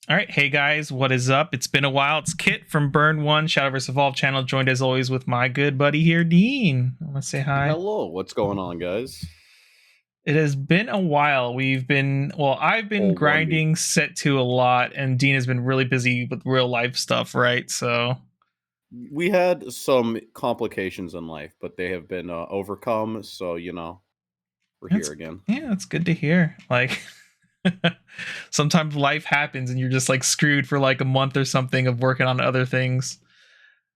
All right, hey guys, what is up? It's been a while. It's Kit from Burn One Shadowverse Evolved channel, joined as always with my good buddy here, Dean. I want to say hi. Hello, what's going on, guys? It has been a while. I've been Old Wondy. grinding set 2 a lot, and Dean has been really busy with real life stuff, right? So We had some complications in life, but they have been overcome. So we're that's here again. that's good to hear. Like sometimes life happens, and you're just like screwed for like a month or something of working on other things.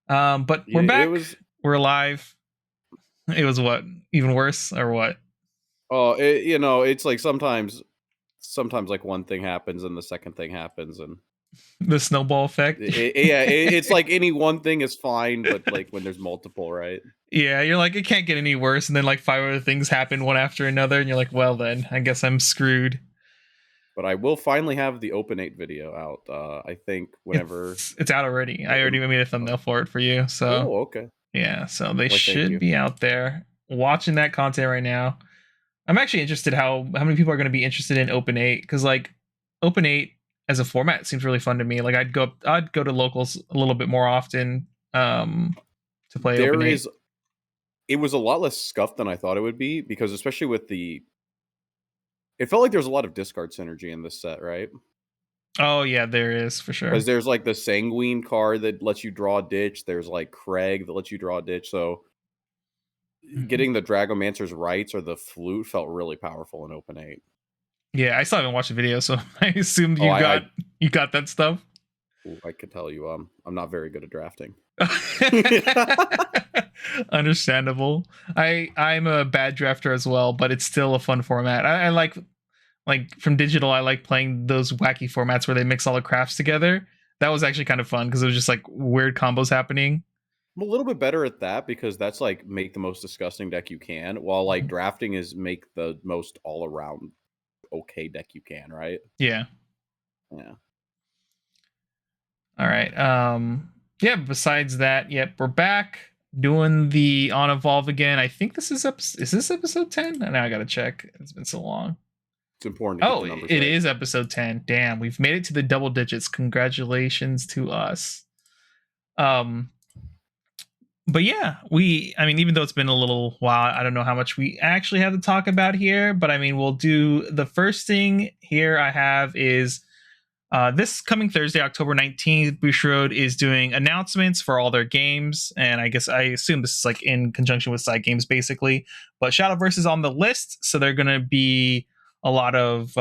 But we're Yeah, it back. was. We're alive. It was what even worse or what? It's like sometimes like one thing happens and the second thing happens, and The snowball effect. it's like any one thing is fine, but like when there's multiple, right? Yeah, you're like, it can't get any worse, and then like 5 other things happen one after another, and you're like, well then, I guess I'm screwed. But I will finally have the Open 8 video out. I think whenever. It's out already. I already made a thumbnail for it for you. So Oh, okay. yeah, so they Why, thank should you. be out there watching that content right now. I'm actually interested how many people are going to be interested in Open 8, because like Open 8 as a format seems really fun to me. Like I'd go to locals a little bit more often to play Open There 8. is. It was a lot less scuffed than I thought it would be, because especially with it felt like there's a lot of discard synergy in this set, right? Oh yeah, there is for sure. Because there's like the Sanguine card that lets you draw a ditch. There's like Craig that lets you draw a ditch. So Mhm. getting the Dragomancer's Rights or the Flute felt really powerful in Open 8. Yeah, I still haven't watched the video, so I assumed Oh, you got that stuff. I could tell you, I'm not very good at drafting. Understandable. I'm a bad drafter as well, but it's still a fun format. I like from digital. I like playing those wacky formats where they mix all the crafts together. That was actually kind of fun because it was just like weird combos happening. I'm a little bit better at that because that's like make the most disgusting deck you can, while like drafting is make the most all around okay deck you can, right? Yeah. Yeah. All right. Yeah. Besides that, yep, we're back doing the on evolve again. I think this is is this episode 10? Now I gotta check. It's been so long. It's important to get Oh, the numbers it right. is episode 10. Damn, we've made it to the double digits. Congratulations to us. Um, but yeah, I mean, even though it's been a little while, I don't know how much we actually have to talk about here, but I mean, we'll do the first thing here I have is this coming Thursday, October 19th, Bushiroad is doing announcements for all their games. And I assume this is like in conjunction with side games, basically. But Shadowverse is on the list. So they're going to be a lot of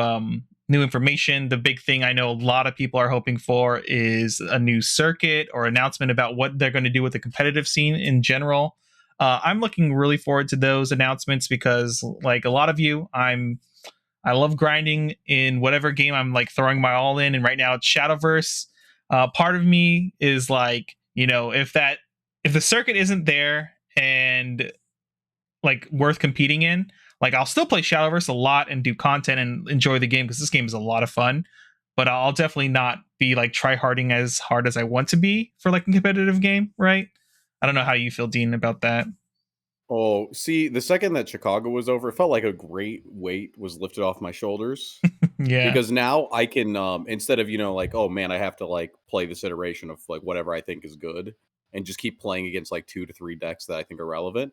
new information. The big thing I know a lot of people are hoping for is a new circuit or announcement about what they're going to do with the competitive scene in general. I'm looking really forward to those announcements because, like a lot of you, I love grinding in whatever game I'm like throwing my all in, and right now it's Shadowverse. Part of me is like, if the circuit isn't there and like worth competing in, like I'll still play Shadowverse a lot and do content and enjoy the game because this game is a lot of fun. But I'll definitely not be like try harding as hard as I want to be for like a competitive game, right? I don't know how you feel, Dean, about that. Oh, see, the second that Chicago was over, it felt like a great weight was lifted off my shoulders. Yeah. Because now I can, instead of, like, oh man, I have to like play this iteration of like whatever I think is good and just keep playing against like 2 to 3 decks that I think are relevant.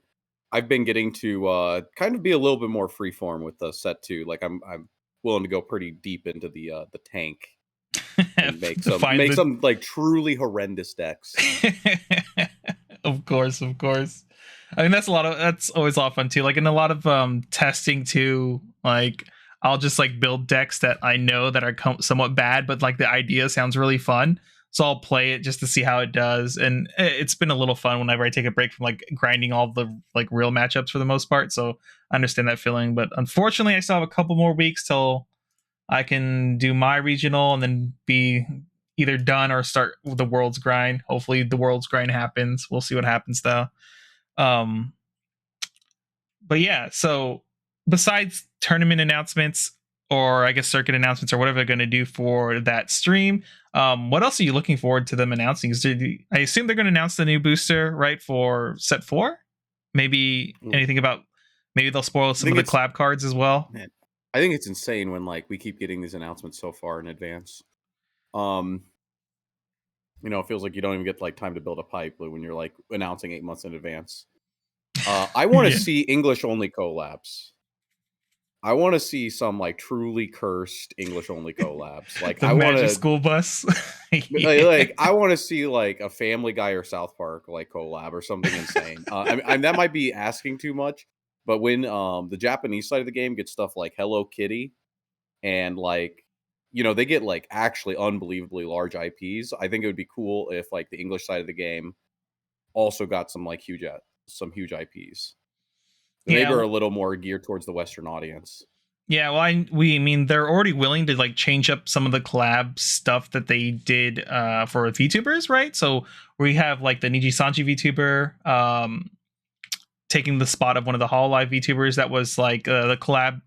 I've been getting to kind of be a little bit more freeform with the set 2. Like I'm willing to go pretty deep into the tank and make To some find make the some like truly horrendous decks. of course, of course. I mean, that's always a lot of fun too. Like in a lot of testing too, like I'll just like build decks that I know that are somewhat bad, but like the idea sounds really fun. So I'll play it just to see how it does, and it's been a little fun whenever I take a break from like grinding all the like real matchups for the most part. So I understand that feeling, but unfortunately, I still have a couple more weeks till I can do my regional and then be either done or start the world's grind. Hopefully the world's grind happens. We'll see what happens though. Um but yeah, so besides tournament announcements or I guess circuit announcements or whatever they're going to do for that stream, what else are you looking forward to them announcing? I assume they're going to announce the new booster, right, for set 4? Maybe anything about maybe they'll spoil some of the collab cards as well. Man, I think it's insane when like we keep getting these announcements so far in advance. Um, it feels like you don't even get like time to build a pipe when you're like announcing 8 months in advance. I want to Yeah. see English only collabs. I want to see some like truly cursed English only collabs. Like The I want magic to school bus. like, Yeah. like I want to see like a Family Guy or South Park like collab or something insane. That might be asking too much, but when the Japanese side of the game gets stuff like Hello Kitty and like they get like actually unbelievably large IPs, I think it would be cool if like the English side of the game also got some huge IPs. That maybe Yeah. are a little more geared towards the Western audience. Yeah, well, I mean, they're already willing to like change up some of the collab stuff that they did for VTubers, right? So we have like the Niji Sanji VTuber taking the spot of one of the Hololive VTubers that was like the collab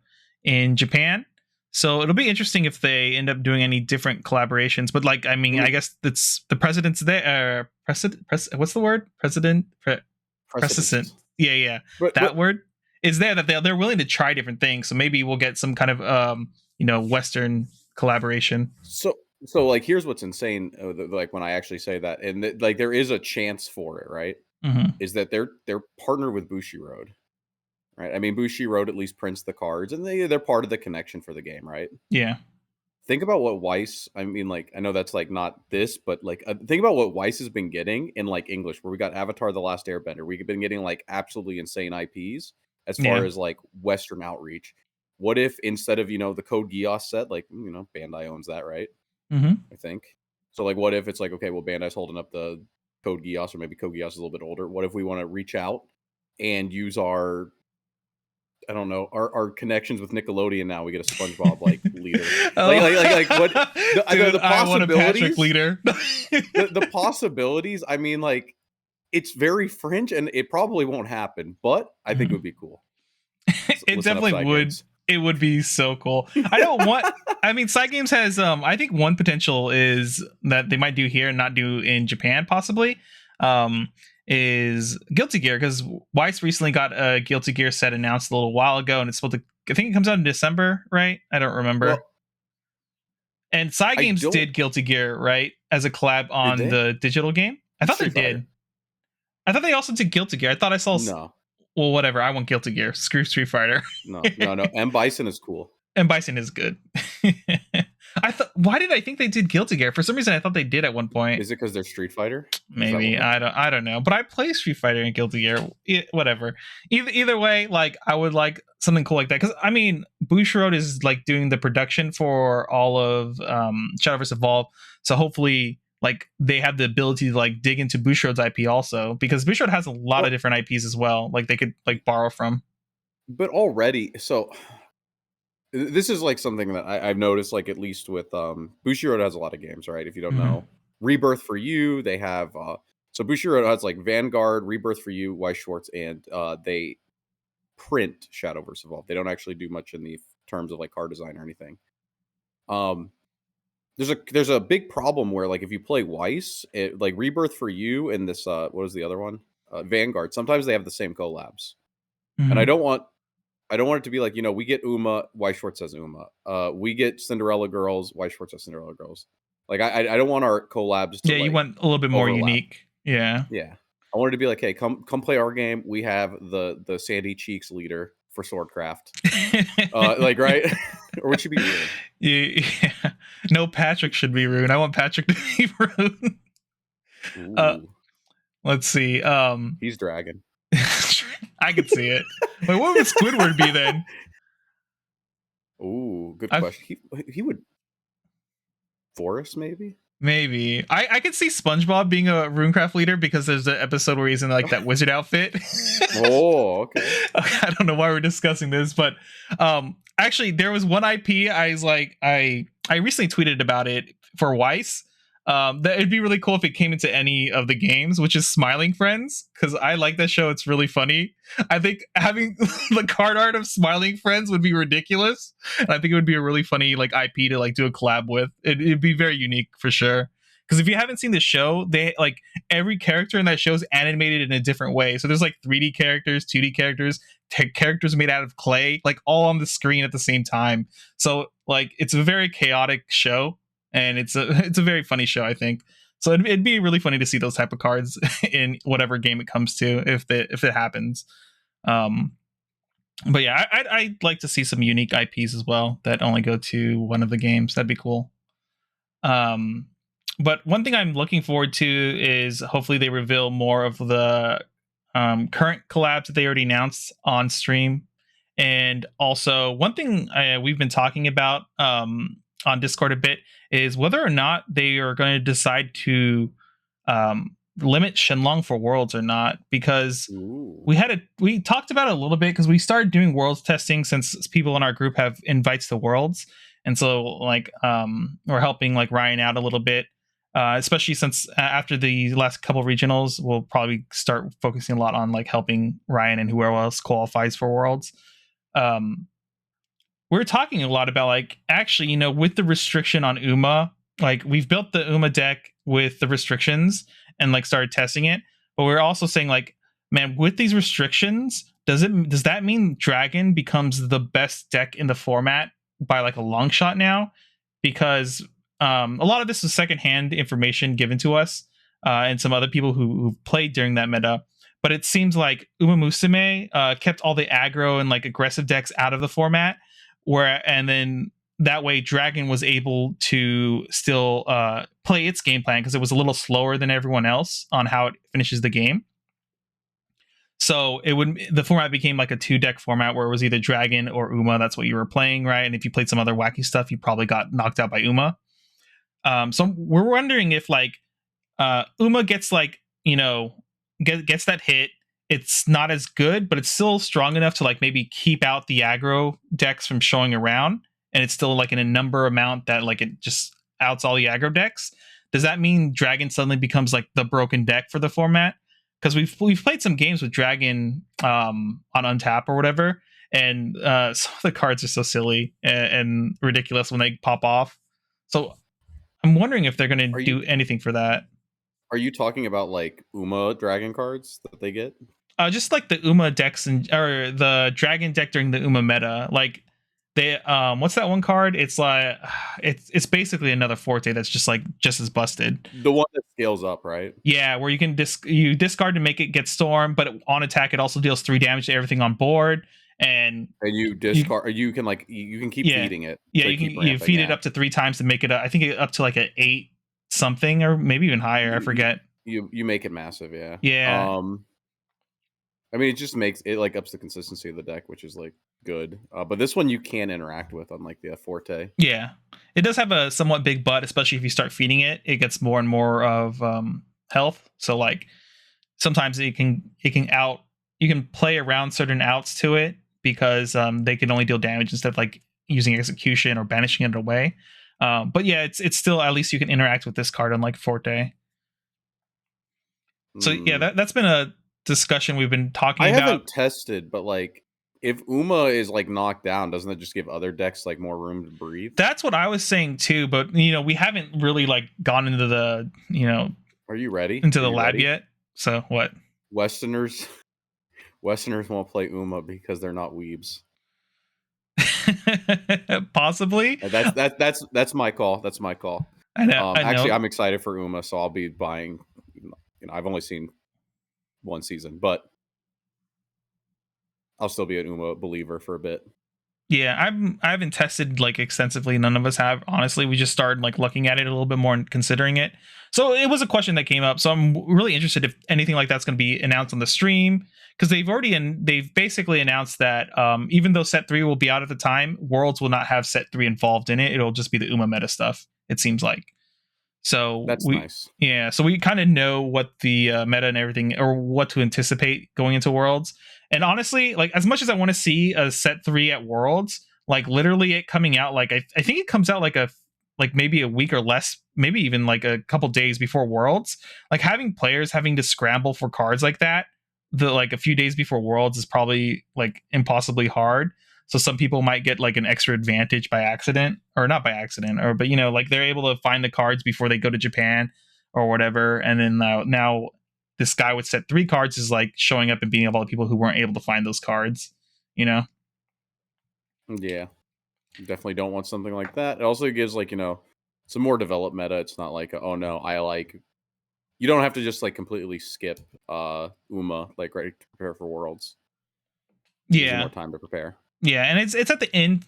in Japan. So it'll be interesting if they end up doing any different collaborations. But like, I I mean, I mean, guess that's the president's there. What's the word? Precedent. precedence. Yeah, yeah, But that word is there that they're willing to try different things. So maybe we'll get some kind of Western collaboration. so like here's what's insane. Like when I actually say that, and like there is a chance for it, right? Hmm. Is that they're partnered with Bushiroad, right? I mean, Bushiroad at least prints the cards, and they're part of the connection for the game, right? Yeah, Think about what Weiss. I mean, like I know that's like not this, but like think about what Weiss has been getting in like English, where we got Avatar: The Last Airbender. We've been getting like absolutely insane IPs as far yeah. as like Western outreach. What if instead of the Code Geass set, like Bandai owns that, right? Hmm. I think. So like, what if it's like, okay, well, Bandai's holding up the Code Geass, or maybe Code Geass is a little bit older. What if we want to reach out and use our, I don't know, our connections with Nickelodeon now? We get a SpongeBob like leader, Oh, like what dude, the I want a Patrick possibilities, leader. the possibilities. I mean, like it's very fringe, and it probably won't happen, but I think it would be cool. It Listen up, definitely side would. games. It would be so cool. I don't want. I mean, Side Games has. I think one potential is that they might do here and not do in Japan, possibly. Um, is Guilty Gear, because Weiss recently got a Guilty Gear set announced a little while ago, and it's supposed to. I think it comes out in December, right? I don't remember. Well, And Side I Games don't. did Guilty Gear, right, as a collab Did on they? the digital game. I It's thought they Street Fighter. did. I thought they also did Guilty Gear. I thought I saw. No, Well, whatever. I want Guilty Gear. Screw Street Fighter. no. M Bison is cool. And Bison is good. I thought. Why did I think they did Guilty Gear? For some reason, I thought they did at one point. Is it because they're Street Fighter? Maybe I don't know. But I play Street Fighter and Guilty Gear. Whatever. Either way, like I would like something cool like that, because I mean, Bushiroad is like doing the production for all of Shadowverse Evolve. So hopefully, like they have the ability to like dig into Bushiroad's IP also, because Bushiroad has a lot of different IPs as well. Like they could like borrow from. But already, so this is like something that I've noticed, like at least with Bushiroad has a lot of games, right? If you don't Mm-hmm. know, Rebirth for You, they have so Bushiroad has like Vanguard, Rebirth for You, Weiss Schwartz, and they print Shadowverse Evolved. They don't actually do much in the terms of like card design or anything. Um, there's a big problem where like if you play Weiss, like Rebirth for You and this what was the other one? Vanguard. Sometimes they have the same collabs, and Mm-hmm. I don't want it to be like, we get Uma, Weiss Schwartz says Uma. We get Cinderella Girls, Weiss Schwartz says Cinderella Girls. Like I don't want our collabs to Yeah, you like want a little bit more overlap. unique. Yeah. Yeah. I wanted to be like, hey, come play our game. We have the Sandy Cheeks leader for Swordcraft. Like right? Or it should be Rune. Yeah. No, Patrick should be Rune. I want Patrick to be Rune. Uh, Ooh. let's see. He's dragon. I could see it. Wait, what would Squidward be then? Ooh, good I've, question. He would Forest maybe? Maybe I could see SpongeBob being a Runecraft leader, because there's an episode where he's in like that wizard outfit. Oh, okay. I don't know why we're discussing this, but actually there was one IP I was like I recently tweeted about it for Weiss. That it'd be really cool if it came into any of the games, which is Smiling Friends, because I like that show. It's really funny. I think having the card art of Smiling Friends would be ridiculous, and I think it would be a really funny like IP to like do a collab with. It'd be very unique for sure. Because if you haven't seen the show, they like every character in that show is animated in a different way. So there's like 3D characters, 2D characters, characters made out of clay, like all on the screen at the same time. So like it's a very chaotic show. and it's a very funny show, I think. So it'd be really funny to see those type of cards in whatever game it comes to, if it happens. Um, but yeah, I'd like to see some unique IPs as well that only go to one of the games. That'd be cool. Um, but one thing I'm looking forward to is hopefully they reveal more of the current collabs that they already announced on stream. And also, one thing we've been talking about on Discord a bit is whether or not they are going to decide to limit Shenlong for worlds or not, because Ooh. we talked about it a little bit because we started doing worlds testing since people in our group have invites to worlds, and so like we're helping like Ryan out a little bit, especially since after the last couple regionals we'll probably start focusing a lot on like helping Ryan and whoever else qualifies for worlds. um we're talking a lot about like actually, with the restriction on Uma, like we've built the Uma deck with the restrictions and like started testing it, but we're also saying like, man, with these restrictions, does that mean Dragon becomes the best deck in the format by like a long shot now? Because a lot of this is secondhand information given to us and some other people who played during that meta. But it seems like Uma Musume kept all the aggro and like aggressive decks out of the format, and then that way Dragon was able to still play its game plan because it was a little slower than everyone else on how it finishes the game. So the format became like a 2-deck format where it was either Dragon or Uma. That's what you were playing, right? And if you played some other wacky stuff, you probably got knocked out by Uma. So we're wondering if like Uma gets like, gets that hit. It's not as good, but it's still strong enough to like maybe keep out the aggro decks from showing around, and it's still like in a number amount that like it just outs all the aggro decks. Does that mean Dragon suddenly becomes like the broken deck for the format? Because we've played some games with Dragon on Untap or whatever, and some of the cards are so silly and ridiculous when they pop off. So I'm wondering if they're going to do anything for that. Are you talking about like Uma Dragon cards that they get? Just like the Uma decks or the Dragon deck during the Uma meta, like they what's that one card? It's like it's basically another Forte that's just as busted. The one that scales up, right? Yeah, where you can you discard to make it get storm, but on attack it also deals 3 damage to everything on board, and you discard. You can keep feeding it. Yeah, you feed it up to 3 times to make it. I think up to like an 8 something or maybe even higher. I forget. You make it massive, yeah. Yeah. I mean, it just makes it like ups the consistency of the deck, which is like good. But this one you can interact with, unlike the Forte. Yeah, it does have a somewhat big butt, especially if you start feeding it. It gets more and more of health. So like sometimes it can out. You can play around certain outs to it because they can only deal damage instead of like using execution or banishing it away. But yeah, it's still, at least you can interact with this card unlike Forte. So yeah, that's been a discussion we've been talking about. I haven't tested, but like if Uma is like knocked down, doesn't that just give other decks like more room to breathe? That's what I was saying too, but we haven't really like gone into the Are you ready? Into the lab yet? So what? Westerners won't play Uma because they're not weebs. Possibly. That's my call. That's my call. I know. Actually, I'm excited for Uma, so I'll be buying. I've only seen one season, but I'll still be an Uma believer for a bit. Yeah, I haven't tested like extensively. None of us have. Honestly, we just started like looking at it a little bit more and considering it. So it was a question that came up. So I'm really interested if anything like that's going to be announced on the stream, because they've basically announced that even though set 3 will be out at the time, Worlds will not have set 3 involved in it. It'll just be the Uma meta stuff, it seems like. So that's nice. Yeah, so we kind of know what the meta and everything, or what to anticipate going into Worlds. And honestly, like as much as I want to see a set 3 at Worlds, like literally it coming out, like I think it comes out like maybe a week or less, maybe even like a couple days before Worlds. Like having players having to scramble for cards like that, like a few days before Worlds is probably like impossibly hard. So some people might get like an extra advantage by accident, or not by accident, but like they're able to find the cards before they go to Japan or whatever. And then now this guy with set 3 cards is like showing up and beating up all the people who weren't able to find those cards, Yeah. Definitely don't want something like that. It also gives like, some more developed meta. It's not like, oh no, you don't have to just like completely skip Uma like right to prepare for Worlds. It gives you Yeah. more time to prepare. Yeah, and it's at the end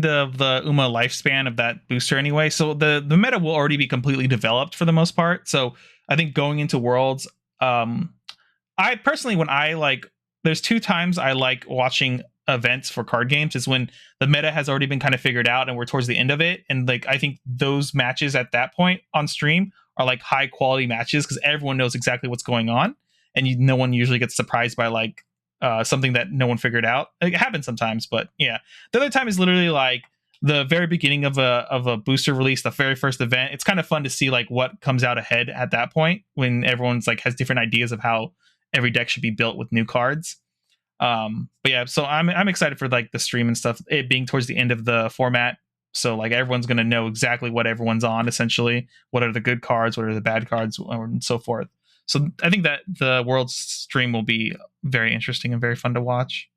of the Uma lifespan of that booster anyway. So the meta will already be completely developed for the most part. So I think going into Worlds, I personally, when I like, there's two times I like watching events for card games is when the meta has already been kind of figured out and we're towards the end of it. And like, I think those matches at that point on stream are like high quality matches because everyone knows exactly what's going on. And no one usually gets surprised by like something that no one figured out. It happens sometimes, but yeah. The other time is literally like the very beginning of a booster release, the very first event. It's kind of fun to see like what comes out ahead at that point when everyone's like has different ideas of how every deck should be built with new cards. But yeah, so I'm excited for like the stream and stuff, it being towards the end of the format. So like everyone's gonna know exactly what everyone's on, essentially. What are the good cards, what are the bad cards, and so forth. So I think that the world stream will be very interesting and very fun to watch.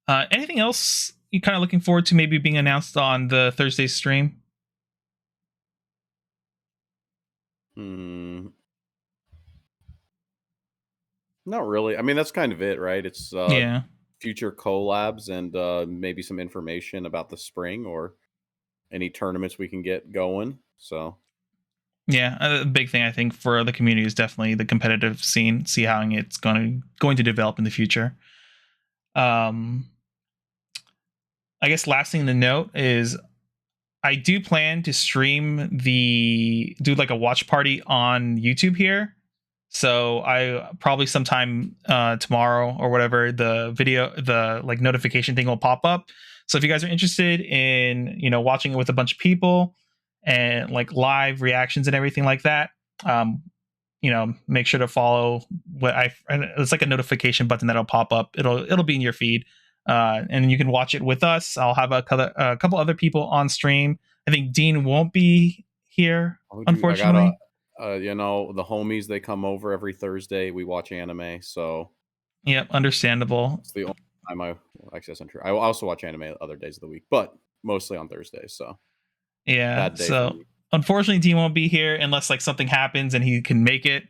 Anything else you kind of looking forward to maybe being announced on the Thursday stream? Not really. I mean, that's kind of it, right? It's Yeah. future collabs and maybe some information about the spring or any tournaments we can get going. So Yeah, a big thing I think for the community is definitely the competitive scene. See how it's going to develop in the future. I guess last thing to note is I do plan to do like a watch party on YouTube here. So I probably sometime tomorrow or whatever the like notification thing will pop up. So if you guys are interested in watching it with a bunch of people and like live reactions and everything like that, make sure to follow it's like a notification button that'll pop up. It'll be in your feed. And you can watch it with us. I'll have a couple other people on stream. I think Dean won't be here, oh, dude, I unfortunately. gotta, the homies, they come over every Thursday. We watch anime, so Yep, understandable. it's the only time actually, that's not true. I also watch anime other days of the week, but mostly on Thursdays. So Yeah, bad day for so me. unfortunately, Dean won't be here unless like something happens and he can make it.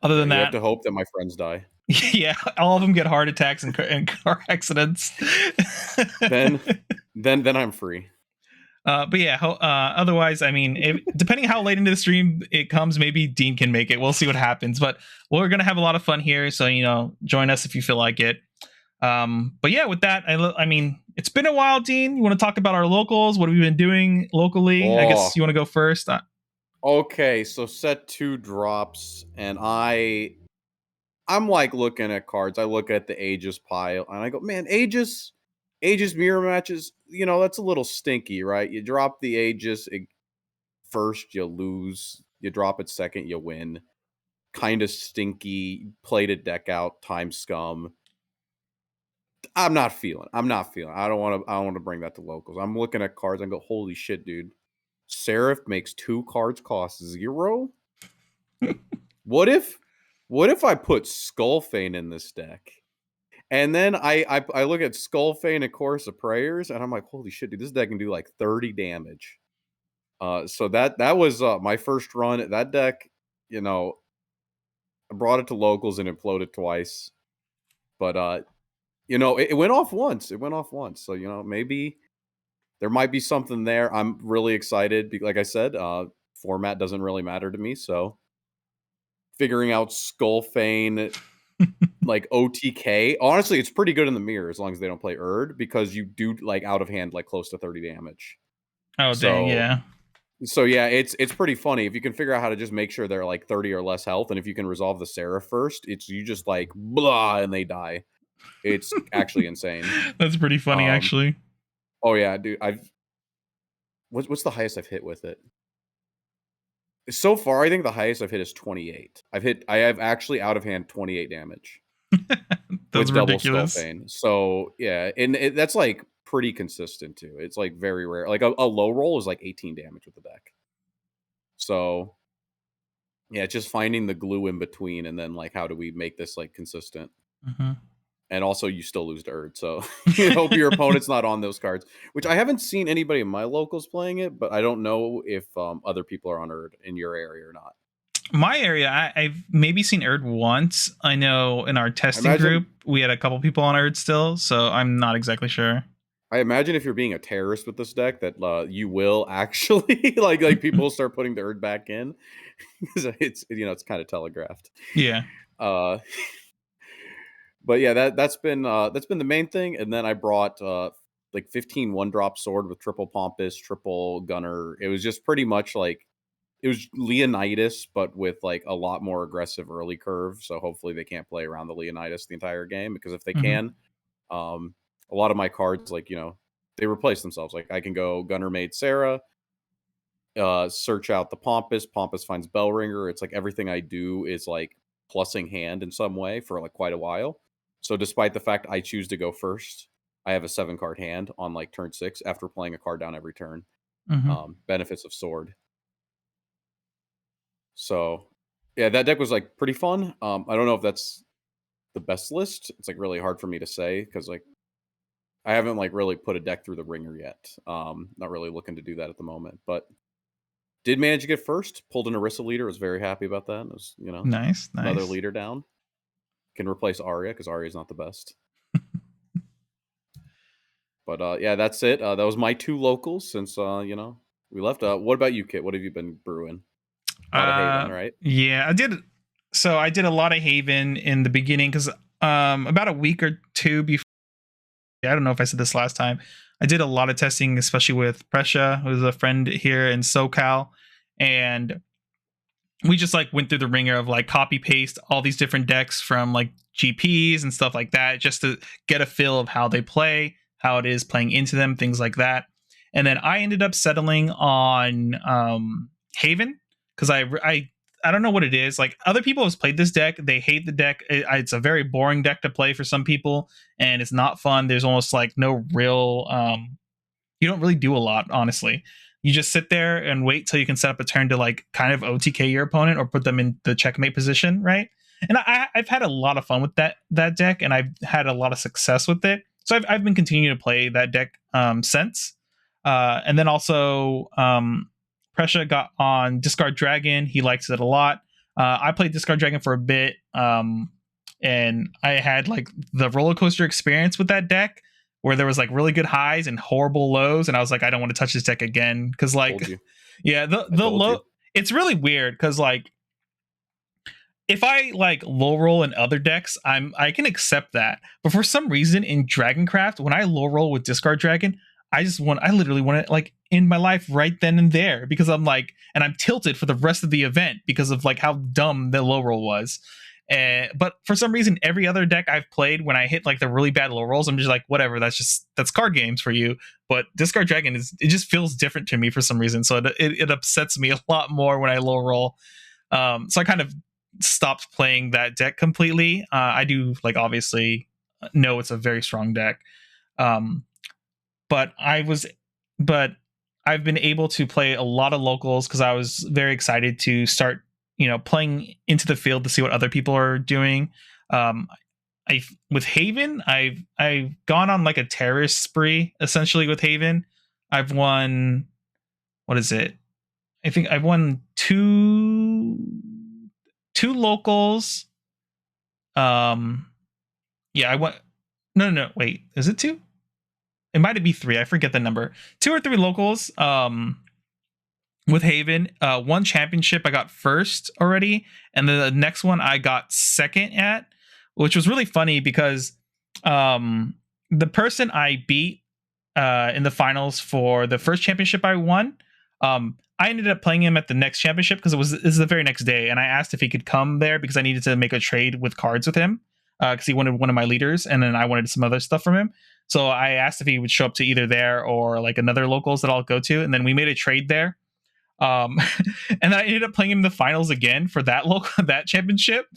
Other Yeah, than you have that, to hope that my friends die. yeah, all of them get heart attacks and car accidents. then I'm free. But yeah, otherwise, I mean, depending how late into the stream it comes, maybe Dean can make it. We'll see what happens. But we're gonna have a lot of fun here, so join us if you feel like it. But yeah, with that, I mean, it's been a while, Dean. You want to talk about our locals? What have we been doing locally? I guess you want to go first. Okay, so set 2 drops, and I'm like looking at cards. I look at the Aegis pile, and I go, man, Aegis mirror matches. That's a little stinky, right? You drop the Aegis first, you lose. You drop it second, you win. Kind of stinky. Played a deck out. Time scum. I'm not feeling. I don't want to. I don't want to bring that to locals. I'm looking at cards and go, holy shit, dude. Seraph makes 2 cards cost 0. What if I put Skullfane in this deck? And then I look at Skullfane and Chorus of Prayers, and I'm like, holy shit, dude, this deck can do like 30 damage. So that was my first run at that deck. I brought it to locals and imploded twice. But it went off once. So maybe there might be something there. I'm really excited. Like I said, format doesn't really matter to me. So figuring out Skullfane like OTK. Honestly, it's pretty good in the mirror as long as they don't play Erd, because you do like out of hand like close to 30 damage. Oh dang, yeah. So yeah, it's pretty funny if you can figure out how to just make sure they're like 30 or less health, and if you can resolve the Seraph first, it's you just like blah and they die. It's actually insane. That's pretty funny, actually. Oh yeah, dude. What's the highest I've hit with it? So far, I think the highest I've hit is 28. I have actually out of hand 28 damage. That's with ridiculous. Double Skullfane. So yeah, and that's like pretty consistent too. It's like very rare. Like a low roll is like 18 damage with the deck. So yeah, just finding the glue in between, and then like how do we make this like consistent? Mm-hmm. and also you still lose to Erd. So you hope your opponent's not on those cards. Which I haven't seen anybody in my locals playing it, but I don't know if other people are on Erd in your area or not. My area, I've maybe seen Erd once. I know in our I testing imagine group we had a couple people on Erd still, so I'm not exactly sure. I imagine if you're being a terrorist with this deck, that you will actually like people start putting the Erd back in because it's it's kind of telegraphed. Yeah. Uh, but yeah, that's been the main thing. And then I brought like 15 1-drop sword with triple Pompous, triple Gunner. It was just pretty much like it was Leonidas, but with like a lot more aggressive early curve. So hopefully they can't play around the Leonidas the entire game, because if they Mm-hmm. can, a lot of my cards, like, they replace themselves. Like I can go Gunner Maid Sarah, search out the Pompous. Pompous finds Bellringer. It's like everything I do is like plussing hand in some way for like quite a while. So despite the fact I choose to go first, I have a 7-card hand on like turn 6 after playing a card down every turn. Mm-hmm. Benefits of Sword. So yeah, that deck was like pretty fun. I don't know if that's the best list. It's like really hard for me to say because like I haven't like really put a deck through the ringer yet. Not really looking to do that at the moment, but did manage to get first. Pulled an Orisa leader. Was very happy about that. It was Nice, another nice. leader down. Can replace Arya because Arya is not the best. But yeah, that's it. That was my 2 locals since we left. What about you, Kit? What have you been brewing? A lot of Haven, right? Yeah, I did. So I did a lot of Haven in the beginning because about a week or two before. I don't know if I said this last time. I did a lot of testing, especially with Prescia, who's a friend here in SoCal, and we just like went through the ringer of like copy paste all these different decks from like GPs and stuff like that, just to get a feel of how they play, how it is playing into them, things like that. And then I ended up settling on Haven because I don't know what it is. Like other people have played this deck, they hate the deck. It's a very boring deck to play for some people, and it's not fun. There's almost like no real you don't really do a lot, honestly. You just sit there and wait till you can set up a turn to like kind of OTK your opponent or put them in the checkmate position, right? And I've had a lot of fun with that deck, and I've had a lot of success with it. So I've been continuing to play that deck since. And then also Prescia got on Discard Dragon. He likes it a lot. I played Discard Dragon for a bit, and I had like the roller coaster experience with that deck where there was like really good highs and horrible lows, and I was like, I don't want to touch this deck again because like, yeah, the low. It's really weird because like, if I like low roll in other decks, I can accept that, but for some reason in Dragoncraft, when I low roll with Discard Dragon, I literally want to like end my life right then and there because I'm like, and I'm tilted for the rest of the event because of like how dumb the low roll was. But for some reason, every other deck I've played, when I hit like the really bad low rolls, I'm just like, whatever. That's card games for you. But Discard Dragon it just feels different to me for some reason. So it upsets me a lot more when I low roll. So I kind of stopped playing that deck completely. I do like obviously know it's a very strong deck. But I've been able to play a lot of locals because I was very excited to start playing into the field to see what other people are doing. I with Haven, I've gone on like a terrorist spree essentially with Haven. I've won, what is it? I think I've won two locals. Yeah, I won. No, wait, is it 2? It might be 3. I forget the number. 2 or 3 locals. With Haven, 1 championship I got first already, and then the next one I got second at, which was really funny because the person I beat in the finals for the first championship I won, I ended up playing him at the next championship because it was the very next day, and I asked if he could come there because I needed to make a trade with cards with him because he wanted one of my leaders, and then I wanted some other stuff from him. So I asked if he would show up to either there or like another locals that I'll go to, and then we made a trade there. And then I ended up playing him in the finals again for that that championship,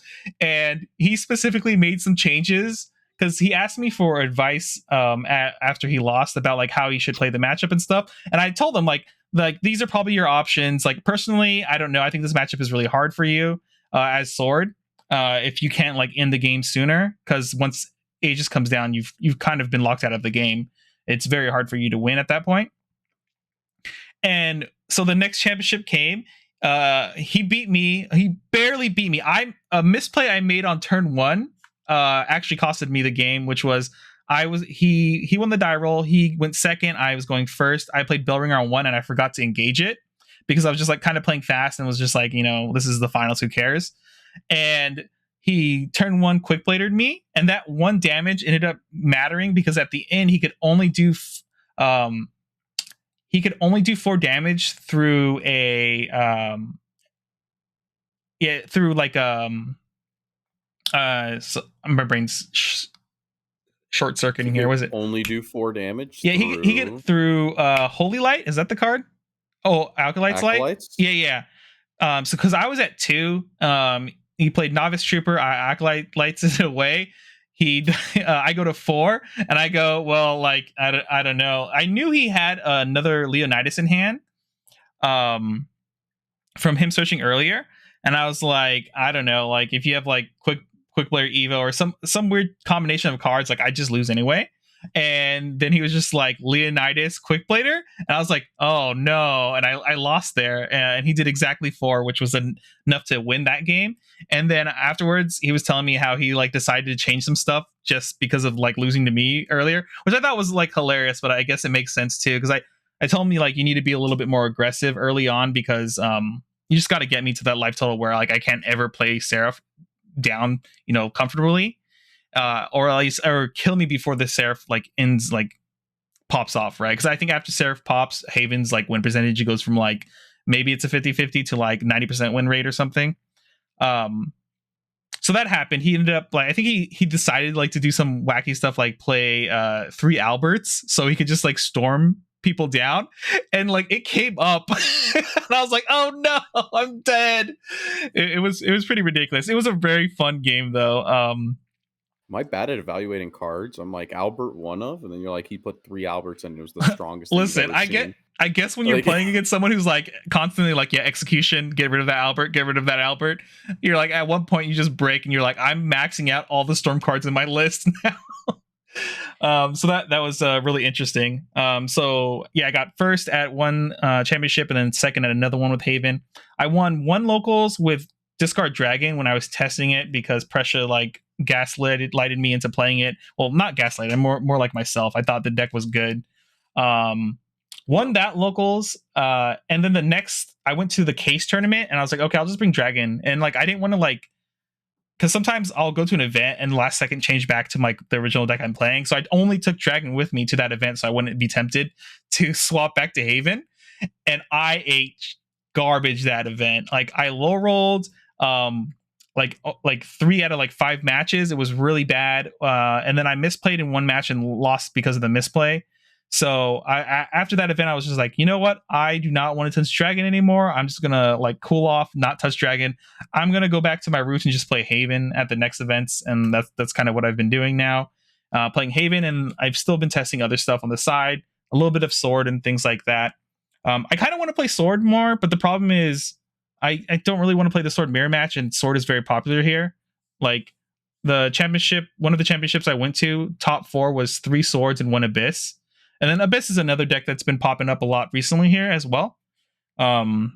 and he specifically made some changes because he asked me for advice after he lost about like how he should play the matchup and stuff, and I told him like these are probably your options. Like personally, I don't know. I think this matchup is really hard for you as Sword if you can't like end the game sooner, because once Aegis comes down, you've kind of been locked out of the game. It's very hard for you to win at that point. And so the next championship came. He beat me. He barely beat me. I a misplay I made on turn one actually costed me the game, which was he won the die roll. He went second. I was going first. I played Bellringer on one, and I forgot to engage it because I was just like kind of playing fast and was just like, this is the finals. Who cares? And he turn one quick bladed me, and that one damage ended up mattering because at the end he could only do 4 damage through a through like so my brain's short circuiting here. Was it only do 4 damage? Yeah, he get through Holy Light. Is that the card? Oh, Acolyte's Light. Yeah. So because I was at 2, he played Novice Trooper. Acolyte lights it away. I go to 4, and I go, well, like I don't know. I knew he had another Leonidas in hand, from him searching earlier, and I was like, I don't know, like if you have like quick player Evo or some weird combination of cards, like I just lose anyway. And then he was just like Leonidas quick blader, and I was like, oh no, and I lost there, and he did exactly 4, which was enough to win that game. And then afterwards he was telling me how he like decided to change some stuff just because of like losing to me earlier, which I thought was like hilarious, but I guess it makes sense too, because I told me like you need to be a little bit more aggressive early on, because you just got to get me to that life total where like I can't ever play Seraph down comfortably, or at least or kill me before the Seraph like ends, like pops off, right? Because I think after Seraph pops, Haven's like win percentage goes from like maybe it's a 50-50 to like 90% win rate or something. So that happened. He ended up like, I think he decided like to do some wacky stuff, like play 3 Alberts so he could just like storm people down, and like it came up and I was like, oh no, I'm dead. It was pretty ridiculous. It was a very fun game though. Am I bad at evaluating cards? I'm like, Albert one of, and then you're like, he put 3 Alberts and it was the strongest. Listen, I guess when you're playing against someone who's like constantly like, yeah, execution, get rid of that Albert, get rid of that Albert, you're like, at one point you just break and you're like, I'm maxing out all the storm cards in my list now. So that was really interesting. So yeah, I got first at one championship and then second at another one with Haven. I won 1 locals with Discard Dragon when I was testing it because Pressure like lighted me into playing it. Well, not gaslighted, I'm more like myself. I thought the deck was good. Won that locals, and then the next I went to the case tournament and I was like, okay, I'll just bring Dragon. And like I didn't want to like, because sometimes I'll go to an event and last second change back to like the original deck I'm playing. So I only took Dragon with me to that event so I wouldn't be tempted to swap back to Haven. And I ate garbage that event. Like I low rolled like 3 out of like 5 matches. It was really bad. And then I misplayed in one match and lost because of the misplay. So I after that event, I was just like, you know what? I do not want to touch Dragon anymore. I'm just gonna like cool off, not touch Dragon. I'm gonna go back to my roots and just play Haven at the next events, and that's kind of what I've been doing now, playing Haven. And I've still been testing other stuff on the side, a little bit of Sword and things like that. I kind of want to play Sword more, but the problem is I don't really want to play the Sword mirror match, and Sword is very popular here. Like the championship, one of the championships I went to, top 4 was 3 Swords and 1 Abyss. And then Abyss is another deck that's been popping up a lot recently here as well. But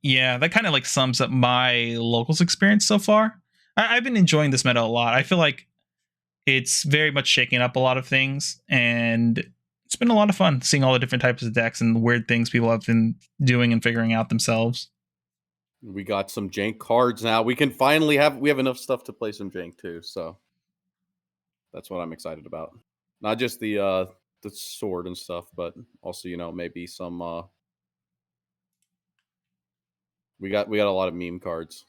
yeah, that kind of like sums up my locals experience so far. I've been enjoying this meta a lot. I feel like it's very much shaking up a lot of things, and it's been a lot of fun seeing all the different types of decks and weird things people have been doing and figuring out themselves. We got some jank cards now. We can finally have enough stuff to play some jank too. So that's what I'm excited about. Not just the Sword and stuff, but also maybe some. We got a lot of meme cards.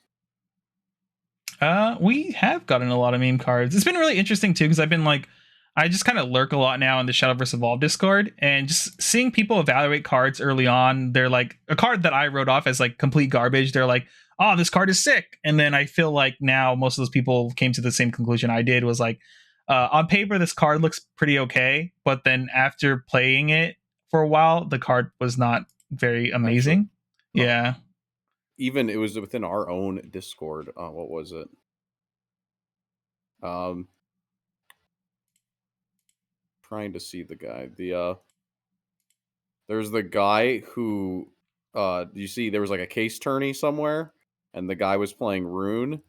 We have gotten a lot of meme cards. It's been really interesting too, because I've been like, I just kind of lurk a lot now in the Shadowverse Evolve Discord, and just seeing people evaluate cards early on. They're like, a card that I wrote off as like complete garbage, they're like, oh, this card is sick. And then I feel like now most of those people came to the same conclusion I did, was like, on paper this card looks pretty okay, but then after playing it for a while, the card was not very amazing. Actually, yeah. Even it was within our own Discord. What was it? trying to see the guy. There's the guy who you see there was like a case tourney somewhere, and the guy was playing Rune,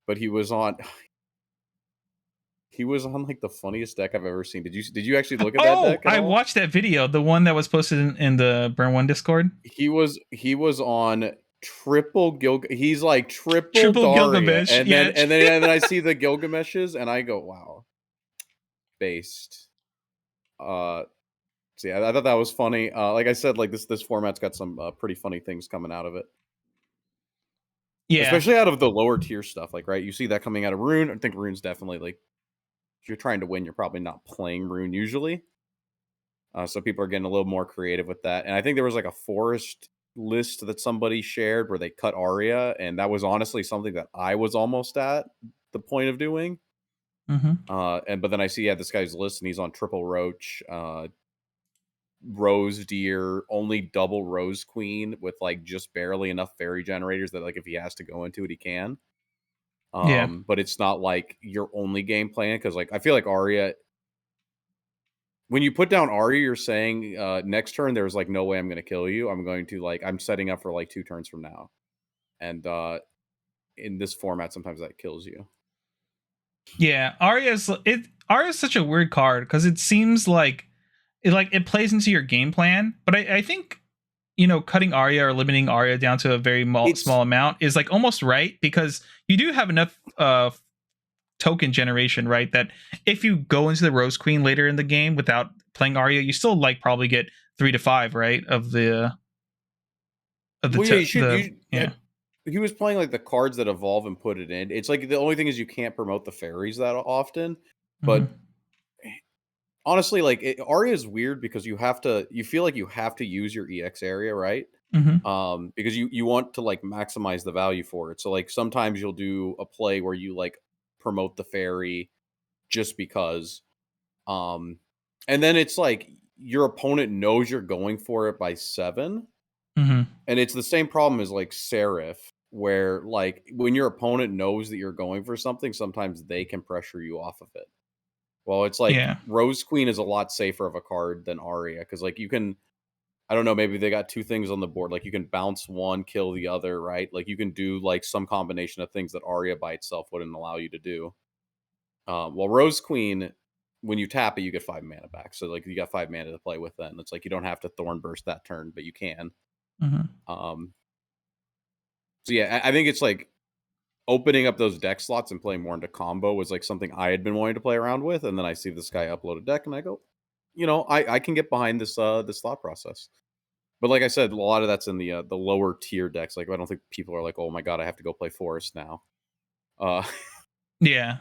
but he was on like the funniest deck I've ever seen. Did you actually look at that Oh, deck at I all? watched that video, the one that was posted in the Burn One Discord. He was on triple he's like triple Triple Daria, Gilgamesh. and then Yeah. and then I see the Gilgameshes and I go, wow, based. Uh so yeah, I thought that was funny. Like I said, like this format's got some pretty funny things coming out of it. Yeah. Especially out of the lower tier stuff, like right, you see that coming out of Rune. I think Rune's definitely like if you're trying to win, you're probably not playing Rune usually. So people are getting a little more creative with that. And I think there was like a forest list that somebody shared where they cut Arya, and that was honestly something that I was almost at the point of doing. Hmm. But then I see this guy's list, and he's on triple Roach, Rose Deer, only double Rose Queen with like just barely enough fairy generators that like if he has to go into it, he can. Yeah. But it's not like your only game plan because like I feel like Arya when you put down Arya, you're saying next turn there's like no way I'm going to kill you. I'm going to like I'm setting up for like 2 turns from now, and in this format, sometimes that kills you. Yeah. Arya's such a weird card because it seems like it plays into your game plan, but I think cutting Arya or limiting Arya down to a very It's small amount is like almost right because you do have enough token generation, right? That if you go into the Rose Queen later in the game without playing Arya, you still like probably get 3 to 5, right? well, yeah, you should yeah. he was playing like the cards that evolve and put it in. It's like the only thing is you can't promote the fairies that often, but Hmm. honestly, like Arya is weird because you feel like you have to use your EX area, right? Hmm. Because you want to like maximize the value for it. So like sometimes you'll do a play where you like promote the fairy just because. Um, and then it's like your opponent knows you're going for it by 7. Hmm. And it's the same problem as like Seraph, where like when your opponent knows that you're going for something, sometimes they can pressure you off of it. Well, it's like Yeah. Rose Queen is a lot safer of a card than Arya because like you can I don't know, maybe they got 2 things on the board. Like you can bounce one, kill the other, right? Like you can do like some combination of things that Arya by itself wouldn't allow you to do. Well, Rose Queen, when you tap it, you get 5 mana back. So like you got 5 mana to play with. Then it's like you don't have to Thorn Burst that turn, but you can. Hmm. Um, so yeah, I think it's like opening up those deck slots and playing more into combo was like something I had been wanting to play around with, and then I see this guy upload a deck, and I go, I can get behind this thought process. But like I said, a lot of that's in the lower tier decks. Like I don't think people are like, oh my god, I have to go play Forest now. Uh, Yeah.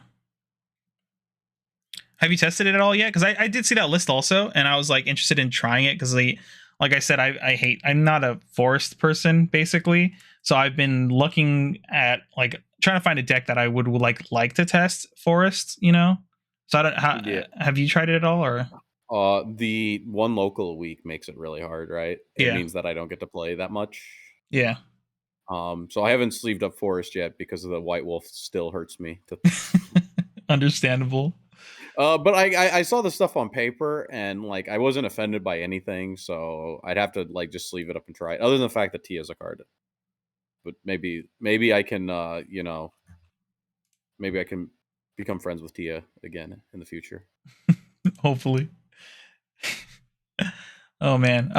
Have you tested it at all yet? Because I did see that list also, and I was like interested in trying it because like I said, I'm not a forest person basically, so I've been looking at like trying to find a deck that I would like to test forest. So I don't. yeah. Have you tried it at all or? The one local a week makes it really hard, right? It Yeah. means that I don't get to play that much. Yeah. So I haven't sleeved up Forest yet because of the White Wolf still hurts me to Understandable. but I saw the stuff on paper and like I wasn't offended by anything, so I'd have to like just sleeve it up and try it. Other than the fact that Tia's a card. But maybe I can maybe I can become friends with Tia again in the future. Hopefully. Oh man.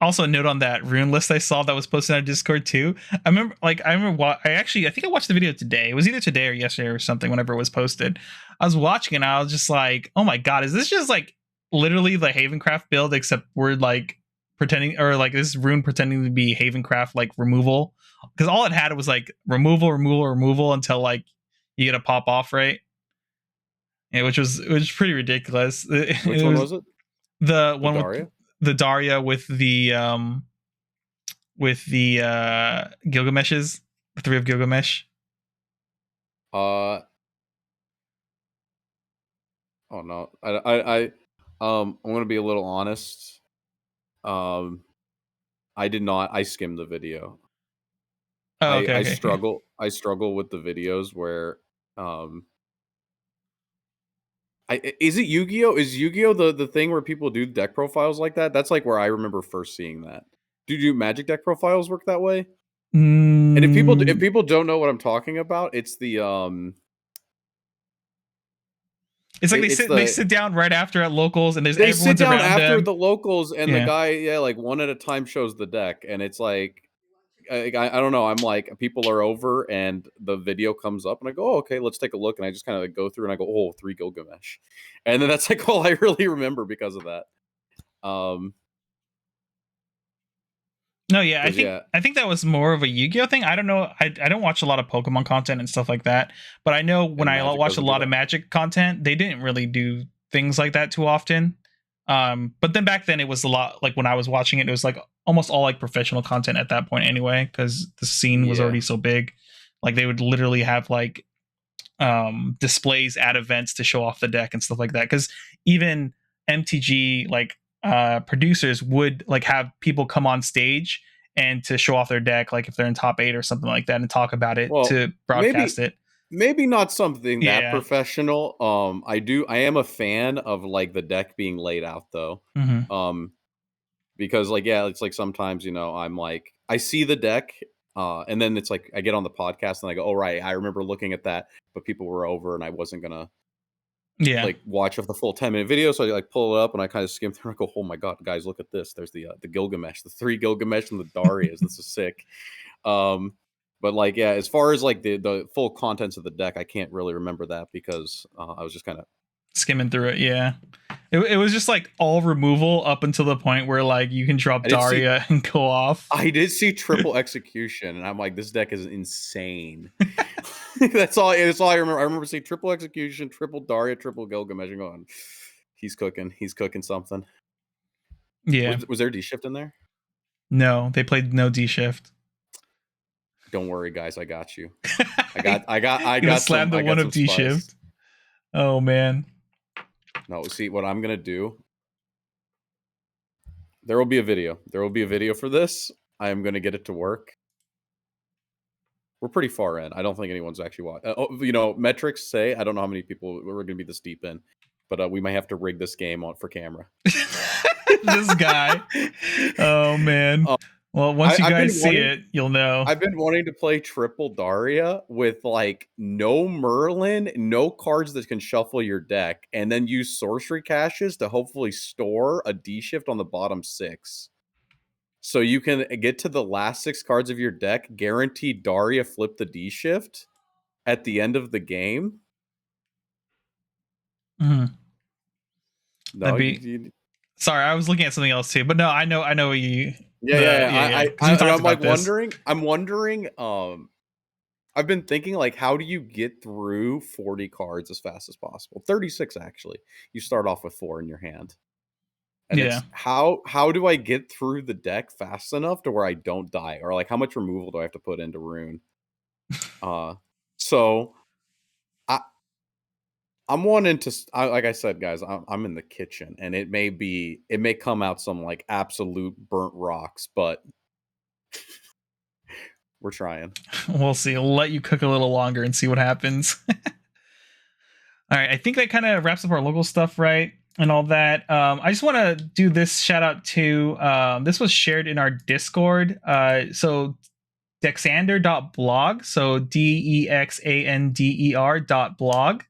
Also a note on that rune list I saw that was posted on Discord too. I think I watched the video today. It was either today or yesterday or something whenever it was posted. I was watching and I was just like, "Oh my god, is this just like literally the Havencraft build except we're like pretending or like this rune pretending to be Havencraft like removal?" Cuz all it had was like removal until like you get a pop off, right? Yeah, which was pretty ridiculous. Which It one was was it? the The one with Daria? the Daria with the Gilgameshes, the 3 of Gilgamesh. Uh oh no. I'm gonna be a little honest. Um I did not I skimmed the video. Oh, I okay, I okay, okay. struggle I struggle with the videos where um Is it Yu-Gi-Oh? Is Yu-Gi-Oh the thing where people do deck profiles like that? That's like where I remember first seeing that. Do Magic deck profiles work that way? And if Mm, people don't know what I'm talking about, it's the it's like it's they the sit down right after at locals, and there's they sit everyone's down around after them. the locals, and the Yeah. guy, yeah, like one at a time shows the deck, and it's like I don't know. I'm like, people are over, and the video comes up, and I go, oh, okay, let's take a look, and I just kind of like go through, and I go, oh, 3 Gilgamesh, and then that's like all I really remember because of that. No, yeah, Because yeah, I think that was more of a Yu-Gi-Oh thing. I don't know. I don't watch a lot of Pokemon content and stuff like that, but I know when and I Magic watched a doesn't do lot of that. Magic content, they didn't really do things like that too often. But then back then it was a lot like when I was watching it, it was like almost all like professional content at that point anyway, because the scene was Yeah. already so big. Like they would literally have like displays at events to show off the deck and stuff like that. Because even MTG like producers would like have people come on stage and to show off their deck, like if they're in top 8 or something like that, and talk about it Well, to broadcast maybe it. maybe not something that Yeah. professional. I am a fan of like the deck being laid out though. Hmm. Um, because like yeah, it's like sometimes I'm like I see the deck, and then it's like I get on the podcast and I go, oh right, I remember looking at that, but people were over and I wasn't gonna Yeah. like watch of the full 10-minute video, so I like pull it up and I kind of skim through and I go, oh my god, guys, look at this. There's the Gilgamesh, the 3 Gilgamesh and the Darias. This is sick. Um, but like yeah, as far as like the full contents of the deck, I can't really remember that because I was just kind of Skimming through it. Yeah. It was just like all removal up until the point where like you can drop I did see Daria and go off. I did see triple execution, and I'm like, this deck is insane. That's all. That's all I remember. I remember seeing triple execution, triple Daria, triple Gilgamesh, and going, he's cooking. He's cooking something. Yeah. Was there D shift in there? No, they played no D shift. Don't worry, guys. I got you. I Gonna got slam some. the I one got of some D spice. shift. Oh man. No, see what I'm gonna do. There will be a video. There will be a video for this. I am gonna get it to work. We're pretty far in. I don't think anyone's actually watched. Metrics say I don't know how many people we're going to be this deep in, but we might have to rig this game on for camera. This guy. Oh man. Well, once you guys see it, you'll know. I've been wanting to play triple Daria with like no Merlin, no cards that can shuffle your deck, and then use sorcery caches to hopefully store a D shift on the bottom 6. So you can get to the last 6 cards of your deck, guarantee Daria flip the D shift at the end of the game. Mm-hmm. No, sorry, I was looking at something else too, but no, I know what you. yeah. Because we talked I'm like about this. wondering. I've been thinking like, how do you get through 40 cards as fast as possible? 36 actually. You start off with 4 in your hand, and Yeah. it's how do I get through the deck fast enough to where I don't die, or like how much removal do I have to put into Rune? So I'm wanting to, like I said, guys, I'm in the kitchen, and it may come out some like absolute burnt rocks, but we're trying. We'll see. I'll let you cook a little longer and see what happens. All right, I think that kind of wraps up our local stuff, right? And all that. I just want to do this shout out to this was shared in our Discord. So dexander.blog. So DEXANDER.blog.